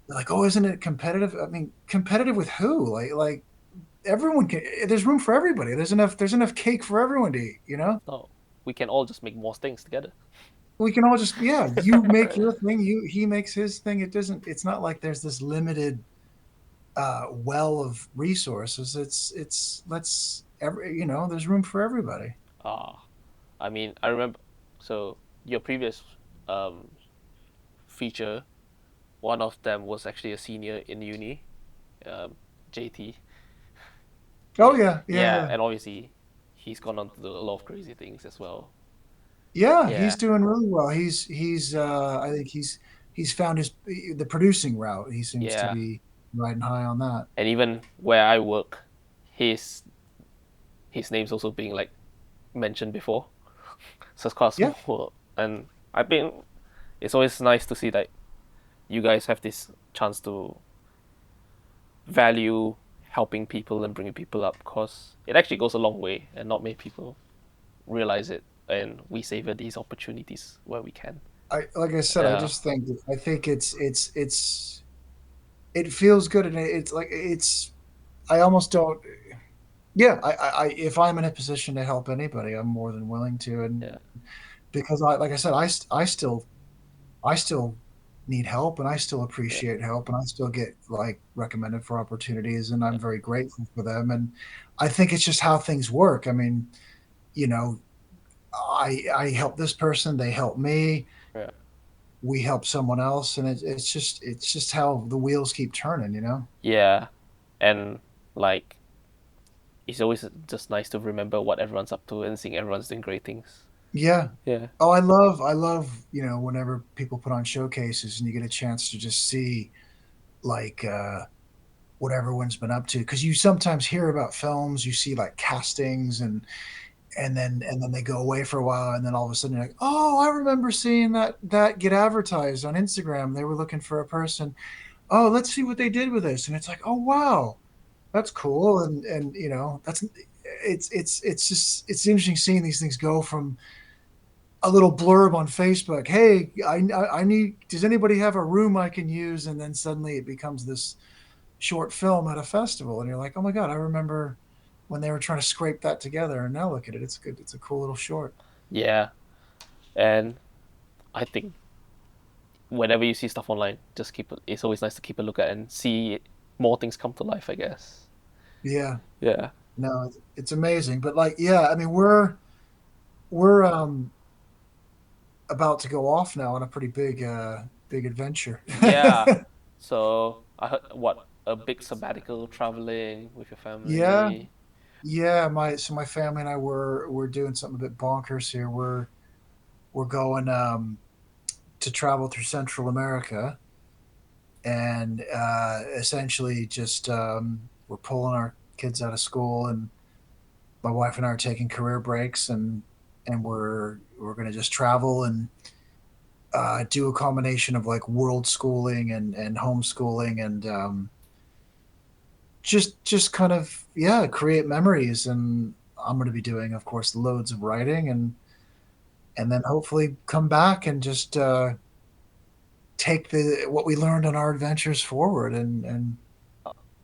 like, oh, isn't it competitive? I mean, competitive with who? Like everyone can. There's room for everybody. There's enough cake for everyone to eat. no, we can all just make more things together. We can all just, yeah. You make your thing. He makes his thing. It doesn't. It's not like there's this limited well of resources. It's let's every there's room for everybody. Ah, I mean, I remember. So your previous um, feature, one of them was actually a senior in uni, um, JT. Oh yeah, Yeah, yeah, and obviously he's gone on to do a lot of crazy things as well. yeah. Yeah, He's doing really well. He's I think he's found the producing route. He seems to yeah, be riding high on that. and even where I work, his his name's also being like mentioned before. So it's quite a Yeah, small world, and I think it's always nice to see that you guys have this chance to value helping people and bringing people up, because it actually goes a long way, and not many people realize it. And we savor these opportunities where we can. I like I said, Yeah, I think it feels good, and it's like I almost don't. Yeah, if I'm in a position to help anybody, I'm more than willing to, and yeah, because like I said, I still need help, and I still yeah, appreciate help, and I still get like recommended for opportunities, and yeah, I'm very grateful for them. And I think it's just how things work. I mean, you know, I help this person, they help me, yeah. we help someone else, and it's just how the wheels keep turning. Yeah, and like it's always just nice to remember what everyone's up to and seeing everyone's doing great things. Yeah. Yeah, Oh, I love, whenever people put on showcases and you get a chance to just see like what everyone's been up to, because you sometimes hear about films, you see like castings, and then they go away for a while, and then all of a sudden you're like, oh, I remember seeing that get advertised on Instagram. They were looking for a person. Oh, let's see what they did with this, and it's like, oh wow, that's cool, and that's it's just it's interesting seeing these things go from a little blurb on Facebook. Hey, I need. Does anybody have a room I can use? And then suddenly it becomes this short film at a festival, and you're like, oh my god, I remember when they were trying to scrape that together, and now look at it. It's good. It's a cool little short. yeah, and I think whenever you see stuff online, just keep it. It's always nice to keep a look at and see more things come to life, I guess. Yeah, Yeah, no, it's amazing. But like, yeah, I mean, we're about to go off now on a pretty big adventure. yeah. So I heard what a big sabbatical traveling with your Yeah, family. yeah. My family and I we're doing something a bit bonkers here. We're going to travel through Central America, and essentially just we're pulling our kids out of school, and my wife and I are taking career breaks, and we're going to just travel and do a combination of like world schooling and homeschooling, and just kind of, yeah, create memories. And I'm going to be doing, of course, loads of writing, and then hopefully come back and just take the what we learned on our adventures forward, and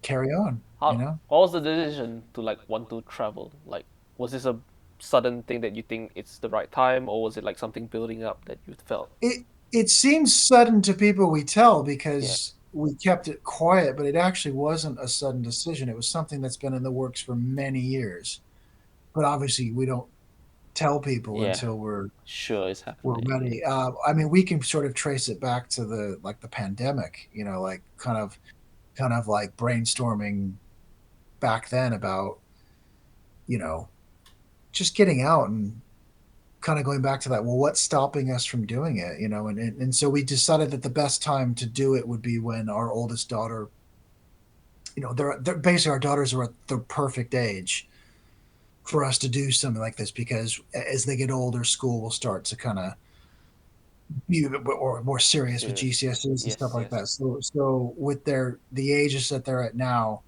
carry on. What was the decision to like want to travel? Like, was this a sudden thing that you think it's the right time, or was it like something building up that you felt? It seems sudden to people we tell Yeah, because we kept it quiet, but it actually wasn't a sudden decision. It was something that's been in the works for many years. But obviously, we don't tell people yeah, until sure, it's we're happening. ready. I mean, we can sort of trace it back to the pandemic. Like kind of like brainstorming back then about you know just getting out and kind of going back to that. Well, what's stopping us from doing it? And so we decided that the best time to do it would be when our oldest daughter, they're basically, our daughters are at the perfect age for us to do something like this, because as they get older, school will start to kind of be a bit more serious with Serious. GCSEs and stuff Yes, like yes. that. So with the ages that they're at now,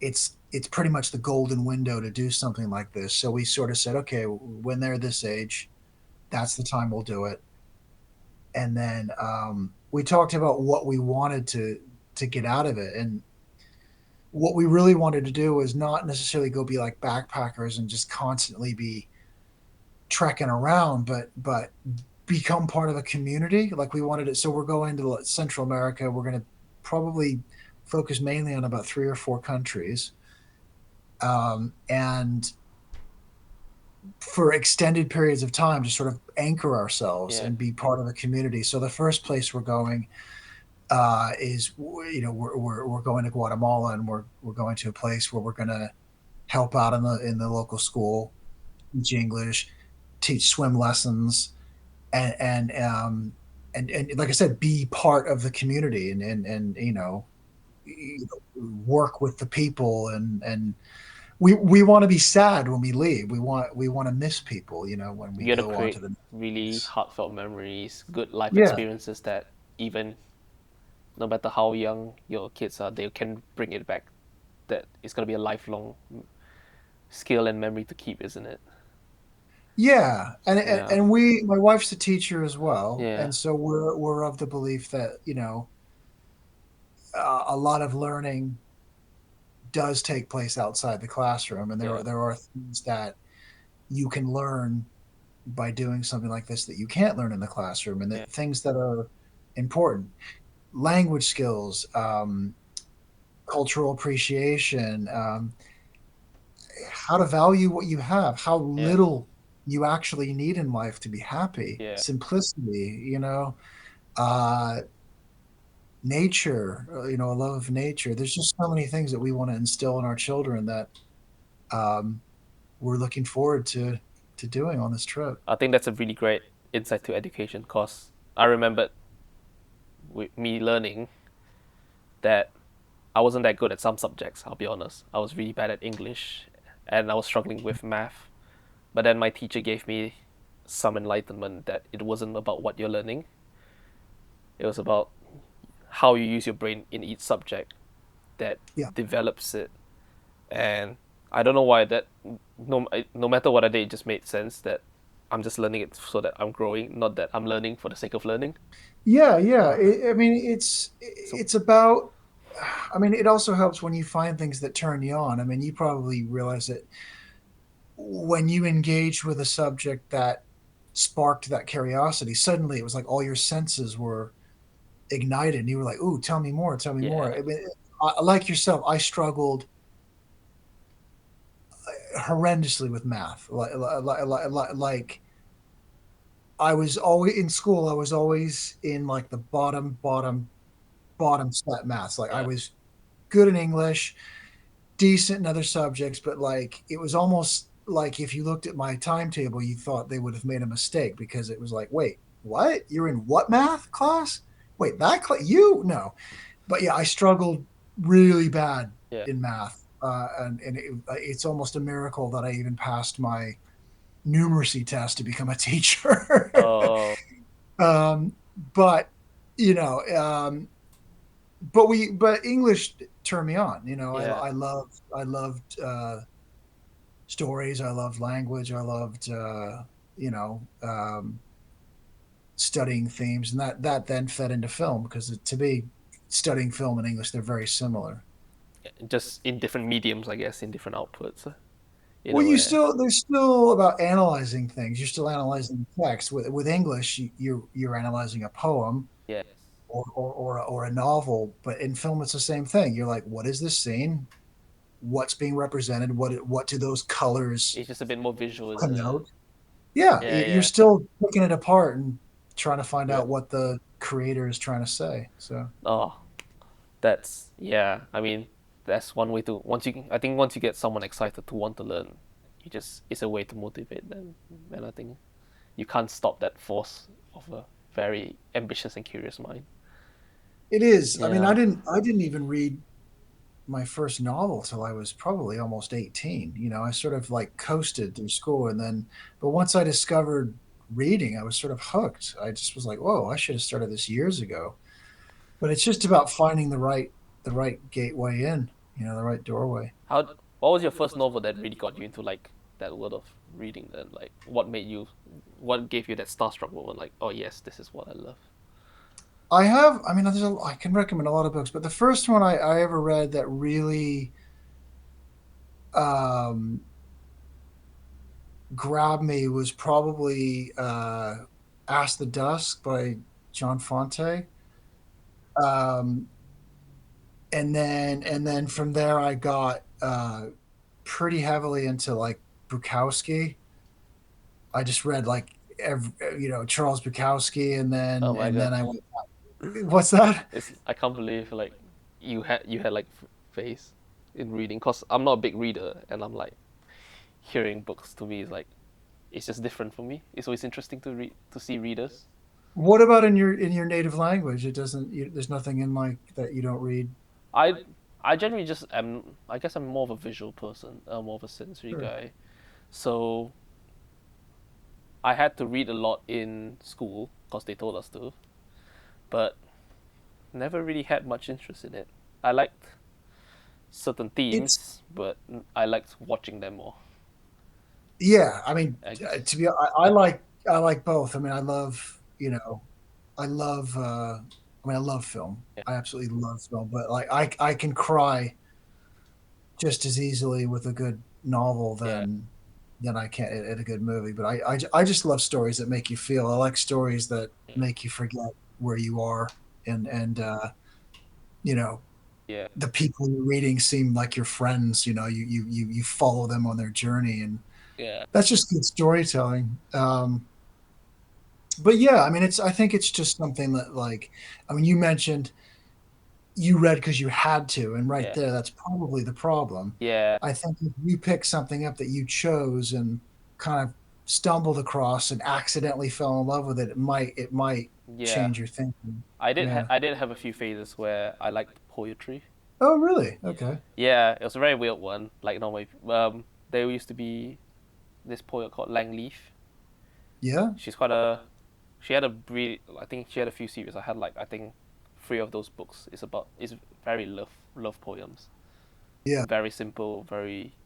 it's pretty much the golden window to do something like this. So we sort of said, okay, when they're this age, that's the time we'll do it. And then we talked about what we wanted to get out of it, and what we really wanted to do was not necessarily go be like backpackers and just constantly be trekking around, but become part of a community. Like we wanted it. So we're going to Central America. We're going to probably focus mainly on about 3 or 4 countries, and for extended periods of time to sort of anchor ourselves Yeah, and be part of a community. So the first place we're going is, we're going to Guatemala, and we're going to a place where we're gonna help out in the local school, teach English, teach swim lessons, and and like I said, be part of the community and work with the people and we want to be sad when we leave. We want to miss people, when we You got to go on to create the next really place. heartfelt memories, good life Yeah, experiences that even no matter how young your kids are, they can bring it back. That it's gonna be a lifelong skill and memory to keep, isn't it? yeah, and Yeah, and we, my wife's a teacher as well, yeah, and so we're of the belief that a lot of learning does take place outside the classroom, and yeah, there are things that you can learn by doing something like this that you can't learn in the classroom, and yeah, that things that are important, language skills, cultural appreciation, how to value what you have, how yeah, little you actually need in life to be happy, yeah, simplicity, uh, nature, a love of nature. There's just so many things that we want to instill in our children that um, we're looking forward to doing on this trip. I think that's a really great insight to education. Cause I remembered with me learning that I wasn't that good at some subjects. I'll be honest. I was really bad at English, and I was struggling with math. But then my teacher gave me some enlightenment that it wasn't about what you're learning. It was about how you use your brain in each subject that Yeah, develops it. And I don't know why that no matter what I did, it just made sense that I'm just learning it so that I'm growing, not that I'm learning for the sake of learning. yeah, yeah. Uh, I mean, so it's about. I mean, it also helps when you find things that turn you on. I mean, you probably realize that when you engage with a subject that sparked that curiosity, suddenly it was like all your senses were ignited, and you were like, "Ooh, tell me more, tell me more." yeah, I mean, like yourself, I struggled horrendously with math. Like I was always in school. I was always in like the bottom set maths. Like I yeah, was good in English, decent in other subjects, but like it was almost like if you looked at my timetable, you thought they would have made a mistake because it was like, wait, what? You're in what math class? Wait, that class? You no, but yeah, I struggled really bad yeah. in math, and it's almost a miracle that I even passed my numeracy test to become a teacher. Oh, um, but you know, but English turned me on. yeah. I loved stories. I loved language. I loved you know studying themes, and that then fed into film because to me, studying film and English, they're very similar. Just in different mediums, I guess, in different outputs, in a Well, way. there's still about analyzing things. You're still analyzing text. With English, you're analyzing a poem Yes. or a novel. But in film, it's the same thing. You're like, what is this scene? What's being represented? What do those colors It's just a bit more visual, isn't it? connote? Yeah, Yeah, you're yeah. still picking it apart and trying to find Yeah. out what the creator is trying to say. So Oh, that's yeah. I mean, that's one way to I think once you get someone excited to want to learn, you just it's a way to motivate them, and I think you can't stop that force of a very ambitious and curious mind. it is. I mean, Yeah. I didn't even read my first novel till I was probably almost 18. I sort of like coasted through school, and then, but once I discovered reading, I was sort of hooked. I just was like, whoa, I should have started this years ago. But it's just about finding the right gateway in, the right doorway. How? What was your first novel that really got you into like that world of reading? Then, like, what made you? What gave you that starstruck moment? Like, oh yes, this is what I love. I mean, I can recommend a lot of books, but the first one I ever read that really um, grabbed me was probably Ask the Dusk by John Fonte. Um, and then from there I got pretty heavily into like Bukowski. I just read like Charles Bukowski, and Oh then my god, I went. What's that? it's I can't believe like you had like face. in reading because I'm not a big reader, and I'm like hearing books to me is like it's just different for me. It's always interesting to read to see readers. What about in your native language? It doesn't. There's nothing in like that you don't read. I I generally just am. I guess I'm more of a visual person, more of a sensory Sure. guy. So I had to read a lot in school because they told us to, but never really had much interest in it. I liked certain It's themes, but I liked watching them more. yeah. I mean, I guess. to be, I like both. I mean, I love I love. I mean, I love film. Yeah, I absolutely love film. But like, I can cry just as easily with a good novel yeah, than I can at a good movie. But I just love stories that make you feel. I like stories that yeah, make you forget where you are and you know yeah, the people you're reading seem like your friends. You follow them on their journey, and yeah, that's just good storytelling. But yeah, I mean, I think it's just something that like, I mean, you mentioned you read because you had to, and right yeah, there, that's probably the problem. yeah, I think if you pick something up that you chose and kind of stumbled across and accidentally fell in love with it, it might yeah. change your thinking. Yeah. I did have a few phases where I liked poetry. Oh, really? Okay. Yeah, it was a very weird one. Like normally, there used to be this poet called Langleaf. Yeah. She's quite a she had a really I think she had a few series. I had like I think three of those books. It's very love poems. Yeah. Very simple, very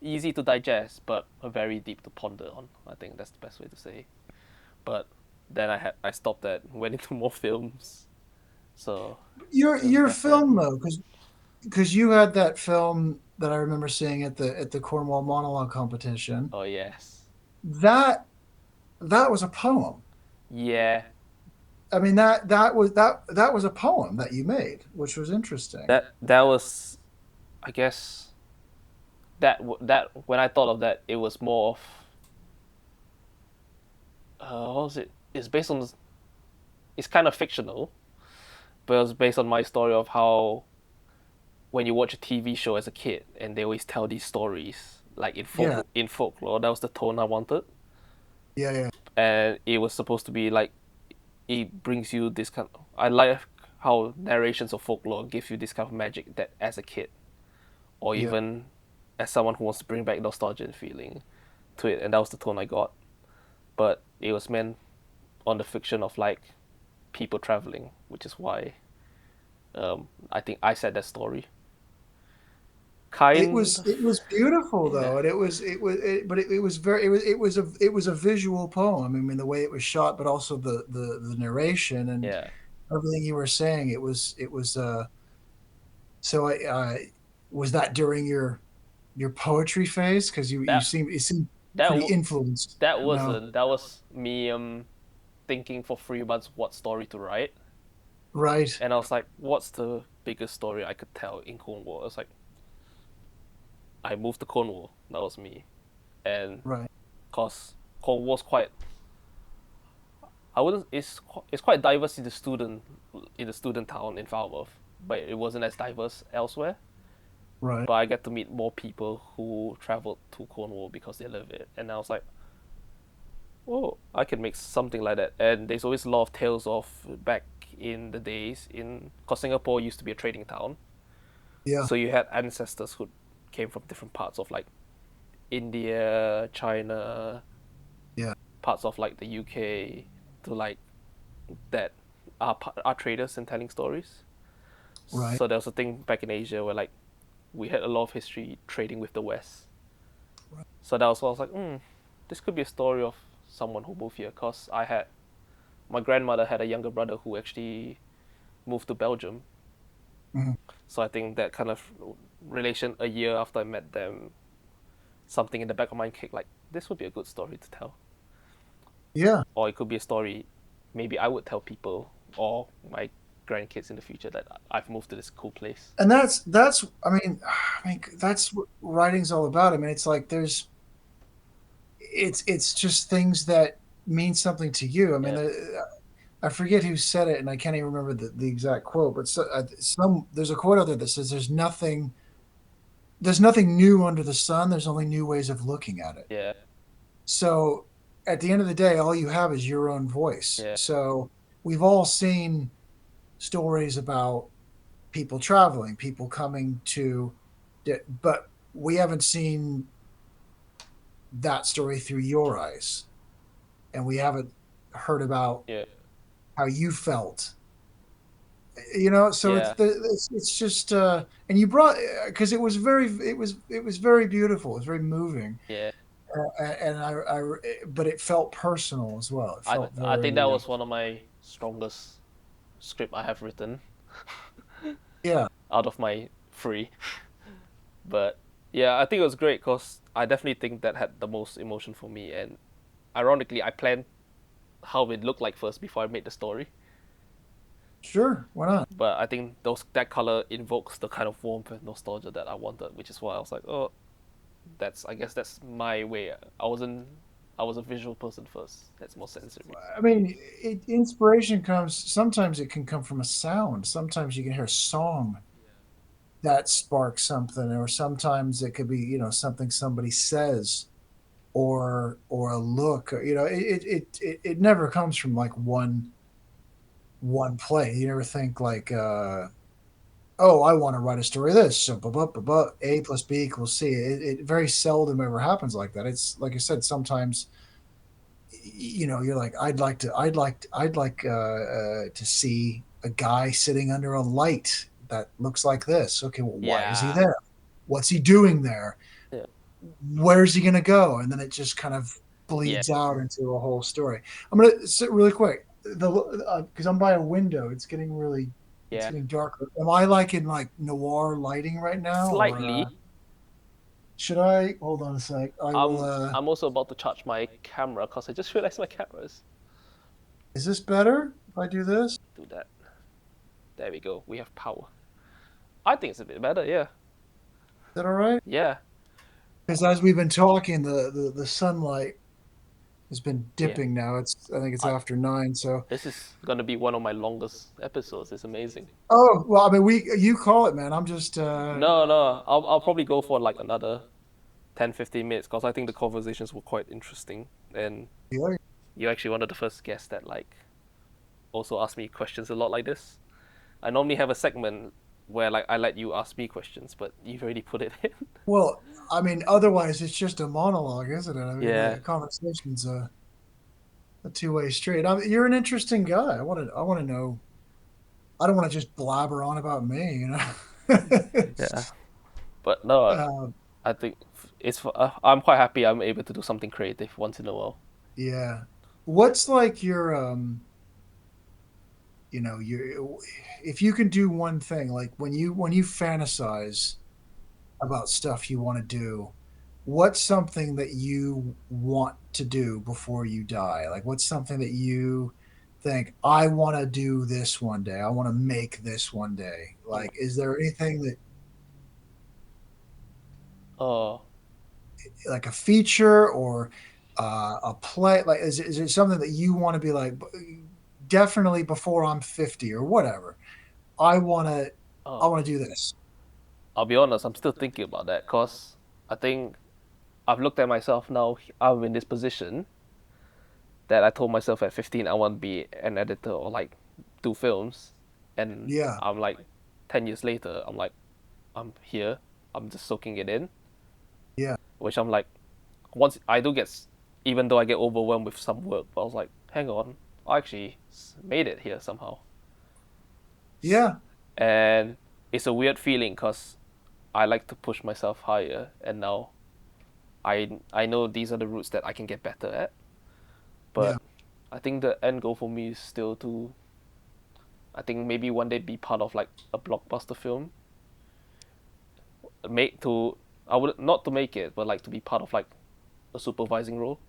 easy to digest, but very deep to ponder on. I think that's the best way to say. But then I stopped that, went into more films. So it was Your different. film though, because you had that film that I remember seeing at the Cornwall monologue competition. Oh yes, That that was a poem. yeah. I mean that was a poem that you made, which was interesting. That was I guess that when I thought of that, it was more of what was it? It's based on it's kind of fictional, but it was based on my story of how when you watch a TV show as a kid and they always tell these stories like Yeah. in folklore. That was the tone I wanted, Yeah. Yeah. and it was supposed to be like it brings you this kind. I like how narrations of folklore give you this kind of magic that as a kid or Yeah. even as someone who wants to bring back nostalgia and feeling to it, and that was the tone I got. But it was meant on the fiction of like people traveling, which is why I think I said that story. Kind of, It was beautiful yeah, though, and but it was very it was a visual poem. I mean, the way it was shot, but also the narration and yeah. everything you were saying. It was so I was that during your poetry phase because That you seem pretty that influenced. that No, wasn't. That was me thinking for 3 months what story to write, right, and I was like, what's the biggest story I could tell in Cornwall? I was like, I moved to Cornwall. That was me, and right, cause Cornwall's quite. I wouldn't. It's quite diverse in the student town in Falmouth, but it wasn't as diverse elsewhere. right. But I get to meet more people who traveled to Cornwall because they live it, and I was like, oh, I can make something like that. And there's always a lot of tales of back in the days in because Singapore used to be a trading town, Yeah, so you had ancestors who came from different parts of like India, China, yeah, parts of like the UK, to like that are traders and telling stories. right. So there was a thing back in Asia where like we had a lot of history trading with the West. Right. So that was why I was like, this could be a story of someone who moved here. Cause my grandmother had a younger brother who actually moved to Belgium. Mhm. So I think that kind of relation a year after I met them, something in the back of my mind kicked like this would be a good story to tell, Yeah, or it could be a story maybe I would tell people or my grandkids in the future that I've moved to this cool place. and that's I mean that's what writing's all about. I mean, it's like there's it's just things that mean something to you. I mean, Yeah, I forget who said it, and I can't even remember the exact quote. But there's a quote out there that says, there's nothing new under the sun. There's only new ways of looking at it." Yeah, So at the end of the day, all you have is your own voice. yeah, So we've all seen stories about people traveling, people coming to, but we haven't seen that story through your eyes, and we haven't heard about yeah, how you felt. You know, so yeah, it's just and you brought, because it was very beautiful. It was very moving, yeah. and but it felt personal as well. It I felt I think that very was one of my strongest script I have written yeah. out of my three. But yeah, I think it was great because I definitely think that had the most emotion for me. And ironically, I planned how it looked like first before I made the story. Sure, why not? But I think that color invokes the kind of warmth and nostalgia that I wanted, which is why I was like, oh, I guess that's my way. I was a visual person first. That's more sensory. I mean, inspiration comes. Sometimes it can come from a sound. Sometimes you can hear a song that sparks something, or sometimes it could be, something somebody says, or a look. It never comes from like one play. You never think like, oh, I want to write a story of this. So, A plus B equals C. It very seldom ever happens like that. It's like I said, sometimes, you're like, I'd like to see a guy sitting under a light that looks like this. Okay, well, why is he Yeah. there? What's he doing there? Yeah. Where's he gonna go? And then it just kind of Yeah. bleeds out into a whole story. I'm gonna sit really quick, the because I'm by a window. It's Yeah. getting darker. Am I like in like noir lighting right now, or Slightly. should I hold on a sec? I will. I'm also about to charge my camera because I just realized my cameras. Is this better if I do this? Do that. There we go. We have power. I think it's a bit better. Yeah. Is that all right? Yeah. Because as we've been talking, the sunlight has been Yeah. dipping now. I think it's I, after 9. So, this is gonna be one of my longest episodes. It's amazing. oh well, I mean, you call it, man. I'm just No, no. I'll probably go for like another 10, 15 minutes because I think the conversations were quite interesting. And yeah. you're actually one of the first guests that like also ask me questions a lot like this. I normally have a segment where like I let you ask me questions, but you've already put it in. Well, I mean, otherwise it's just a monologue, isn't it? I mean, Yeah. a conversation's a two-way street. You're an interesting guy. I want to know. I don't want to just blabber on about me, you know. Yeah. But no, uh, I think I'm quite happy I'm able to do something creative once in a while. yeah. What's like your your if you can do one thing, like when you fantasize about stuff you want to do, what's something that you want to do before you die? Like, what's something that you think, I want to do this one day? I want to make this one day. Mm. Like, is there anything that, Oh, like a feature or a play? Like, is it something that you want to be like, definitely before I'm 50 or whatever? I want to, I oh. want to do this. I'll be honest, I'm still thinking about that because I think I've looked at myself now. I'm in this position that I told myself at 15 I want to be an editor or like do films, and Yeah. I'm like 10 years later, I'm like I'm here, I'm just soaking it in, Yeah. which I'm like once I do get, even though I get overwhelmed with some work, but I was like, hang on, I actually made it here somehow, Yeah. and it's a weird feeling because I like to push myself higher, and now I know these are the routes that I can get better at, Yeah. but I think the end goal for me is still to, I think maybe one day be part of like a blockbuster film, make to I would not to make it, but like to be part of like a supervising role.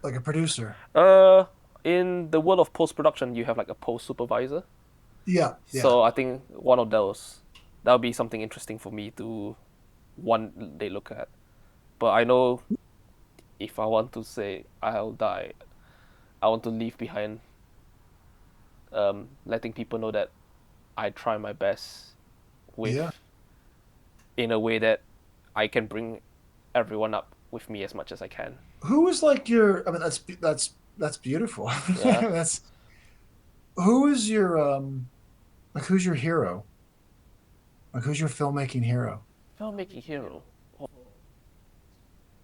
Like a producer. Uh, in the world of post production, you have like a post supervisor. Yeah. Yeah. So I think one of those, that would be something interesting for me to one day look at. But I know if I want to say I'll die, I want to leave behind letting people know that I try my best Yeah. with in a way that I can bring everyone up with me as much as I can. Who was like your? I mean, that's beautiful. Yeah, That's who is your like who's your hero? Like who's your filmmaking hero? filmmaking hero. Oh,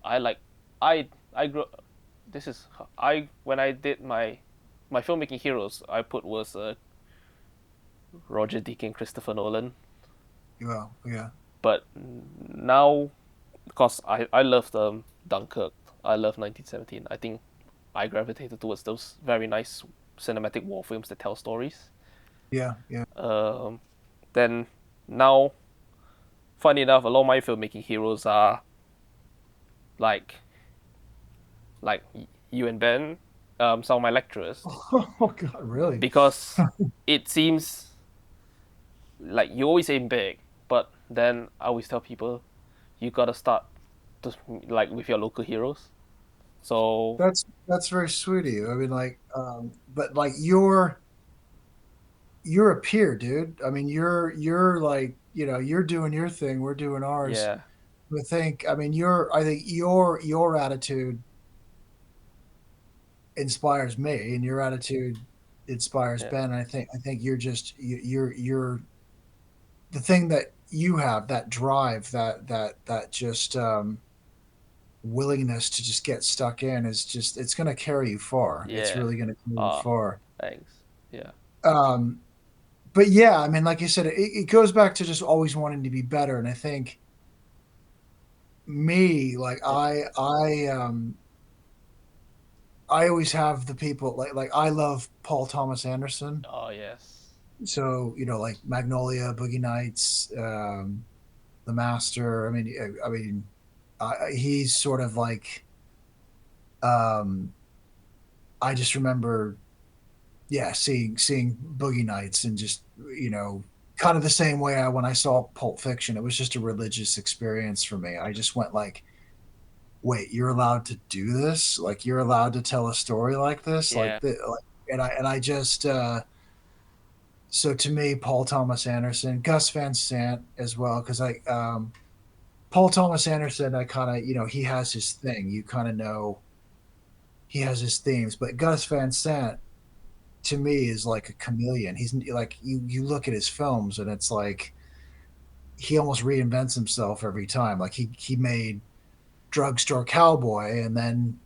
I like I grew. This is I when I did my filmmaking heroes. I put was Roger Deakins, Christopher Nolan. Well, yeah, But now, because I love Dunkirk, I love 1917. I think I gravitated towards those very nice cinematic war films that tell stories. yeah, yeah. Um, then now, funny enough, a lot of my filmmaking heroes are like like you and Ben, some of my lecturers, Oh God, really? because it seems like you always aim big, but then I always tell people you gotta start to like with your local heroes. So That's very sweet of you. I mean, like, but like you're a peer, dude. I mean, you're like, you're doing your thing, we're doing ours. yeah, I mean, I think your attitude inspires me, and your attitude inspires yeah, Ben. And I think you're the thing that you have, that drive, that just willingness to just get stuck in is just it's going to carry you far. It's yeah. really going to carry you Ah, far. thanks. Yeah, Um, but yeah, I mean, like you said, it goes back to just always wanting to be better. And I think me, like yeah. I always have the people like I love Paul Thomas Anderson. Oh yes. So like Magnolia, Boogie Nights, The Master. He's sort of like um, I just remember, yeah, seeing Boogie Nights and just kind of the same way when I saw Pulp Fiction. It was just a religious experience for me. I just went like, wait, you're allowed to do this? Like you're allowed to tell a story like this? Yeah, And I just so to me, Paul Thomas Anderson, Gus Van Sant as well, because Paul Thomas Anderson, I kind of he has his thing. You kind of know he has his themes, but Gus Van Sant to me is like a chameleon. He's like you look at his films and it's like he almost reinvents himself every time. Like he made Drugstore Cowboy and then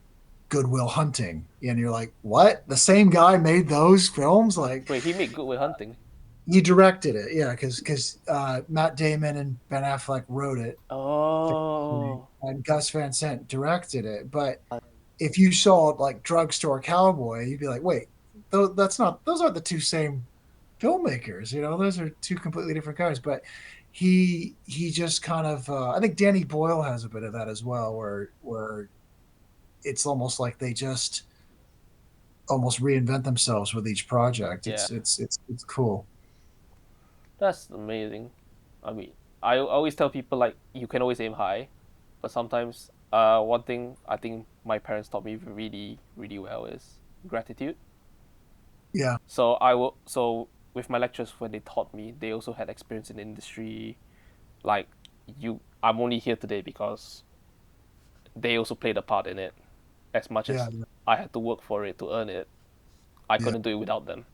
Goodwill Hunting, and you're like, what? The same guy made those films? Like wait, he made Good Will Hunting. he directed it, yeah, because Matt Damon and Ben Affleck wrote it, Oh, and Gus Van Sant directed it. But if you saw like Drugstore Cowboy, you'd be like, wait, those aren't the two same filmmakers. Those are two completely different guys. But he just kind of I think Danny Boyle has a bit of that as well, where it's almost like they just almost reinvent themselves with each project. yeah. It's cool. That's amazing. I mean, I always tell people like you can always aim high, but sometimes one thing I think my parents taught me really really well is gratitude. Yeah, So with my lecturers when they taught me, they also had experience in the industry. Like I'm only here today because they also played a part in it. As much yeah, as I had to work for it to earn it, I yeah, couldn't do it without them.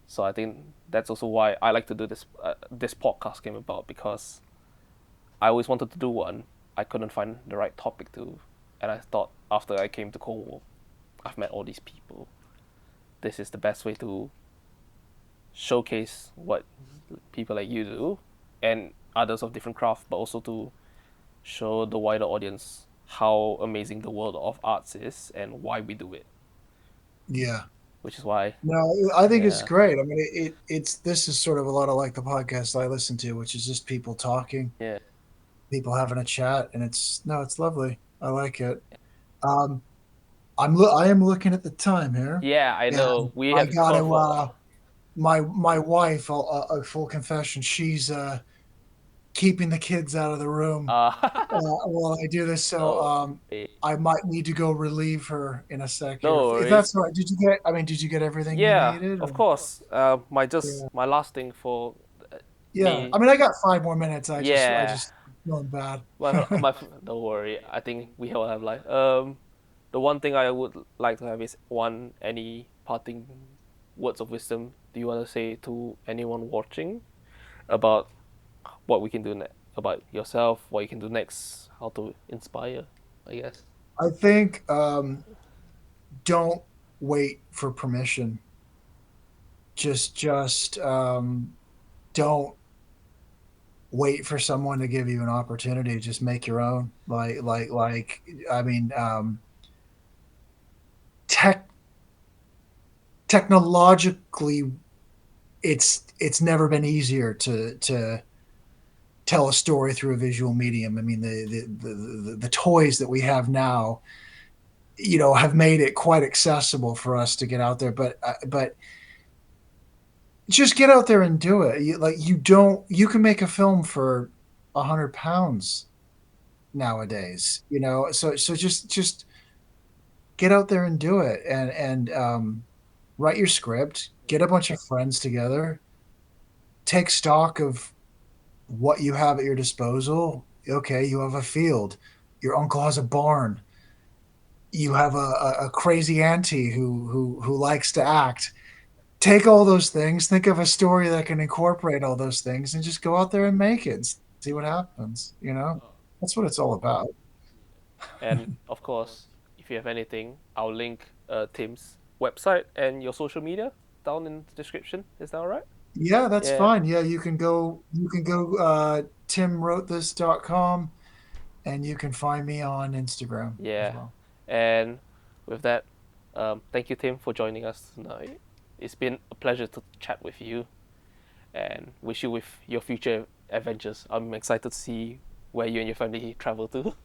So I think that's also why I like to do this podcast came about, because I always wanted to do one. I couldn't find the right topic to, and I thought after I came to Cornwall, I've met all these people. This is the best way to showcase what people like you do and others of different craft, but also to show the wider audience how amazing the world of arts is and why we do it. yeah. Which is why, No, I think it's yeah, great. I mean, it's this is sort of a lot of like the podcast I listen to, which is just people talking, yeah, people having a chat, and it's lovely. I like it. Um, I am looking at the time here, yeah. I and know we I have got gone to for my wife. A full confession. keeping the kids out of the room while I do this. So no, eh, I might need to go relieve her in a sec here. no If worries. that's all right, did you get? I mean, did you get everything you Yeah, needed? of Or? course. Yeah, My last thing for yeah. me. I mean, I got 5 more minutes. I Yeah, just feeling bad. don't worry. I think we all have like the one thing I would like to have is any parting words of wisdom do you want to say to anyone watching about what we can do about yourself, what you can do next, how to inspire, I guess. I think don't wait for permission. Just don't wait for someone to give you an opportunity. Just make your own. I mean, tech technologically, it's never been easier to tell a story through a visual medium. I mean, the toys that we have now, have made it quite accessible for us to get out there. But just get out there and do it. You can make a film for £100 nowadays. So just get out there and do it, and write your script, get a bunch of friends together, take stock of what you have at your disposal. Okay, you have a field, your uncle has a barn, you have a crazy auntie who likes to act. Take all those things, think of a story that can incorporate all those things, and just go out there and make it and see what happens. That's what it's all about. And of course, if you have anything, I'll link Tim's website and your social media down in the description. Is that all right? Yeah, that's Yeah, fine. Yeah, you can go timwrotethis.com, and you can find me on Instagram as yeah. well. And with that, thank you, Tim, for joining us tonight. It's been a pleasure to chat with you, and wish you with your future adventures. I'm excited to see where you and your family travel to.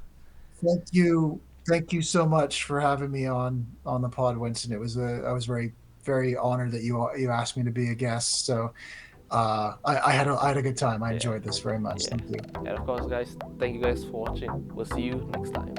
Thank you so much for having me on the pod, Winston. I was very honored that you asked me to be a guest. So I had a good time. I Yeah, enjoyed this very much. yeah. Thank you. And of course, guys, thank you guys for watching. We'll see you next time.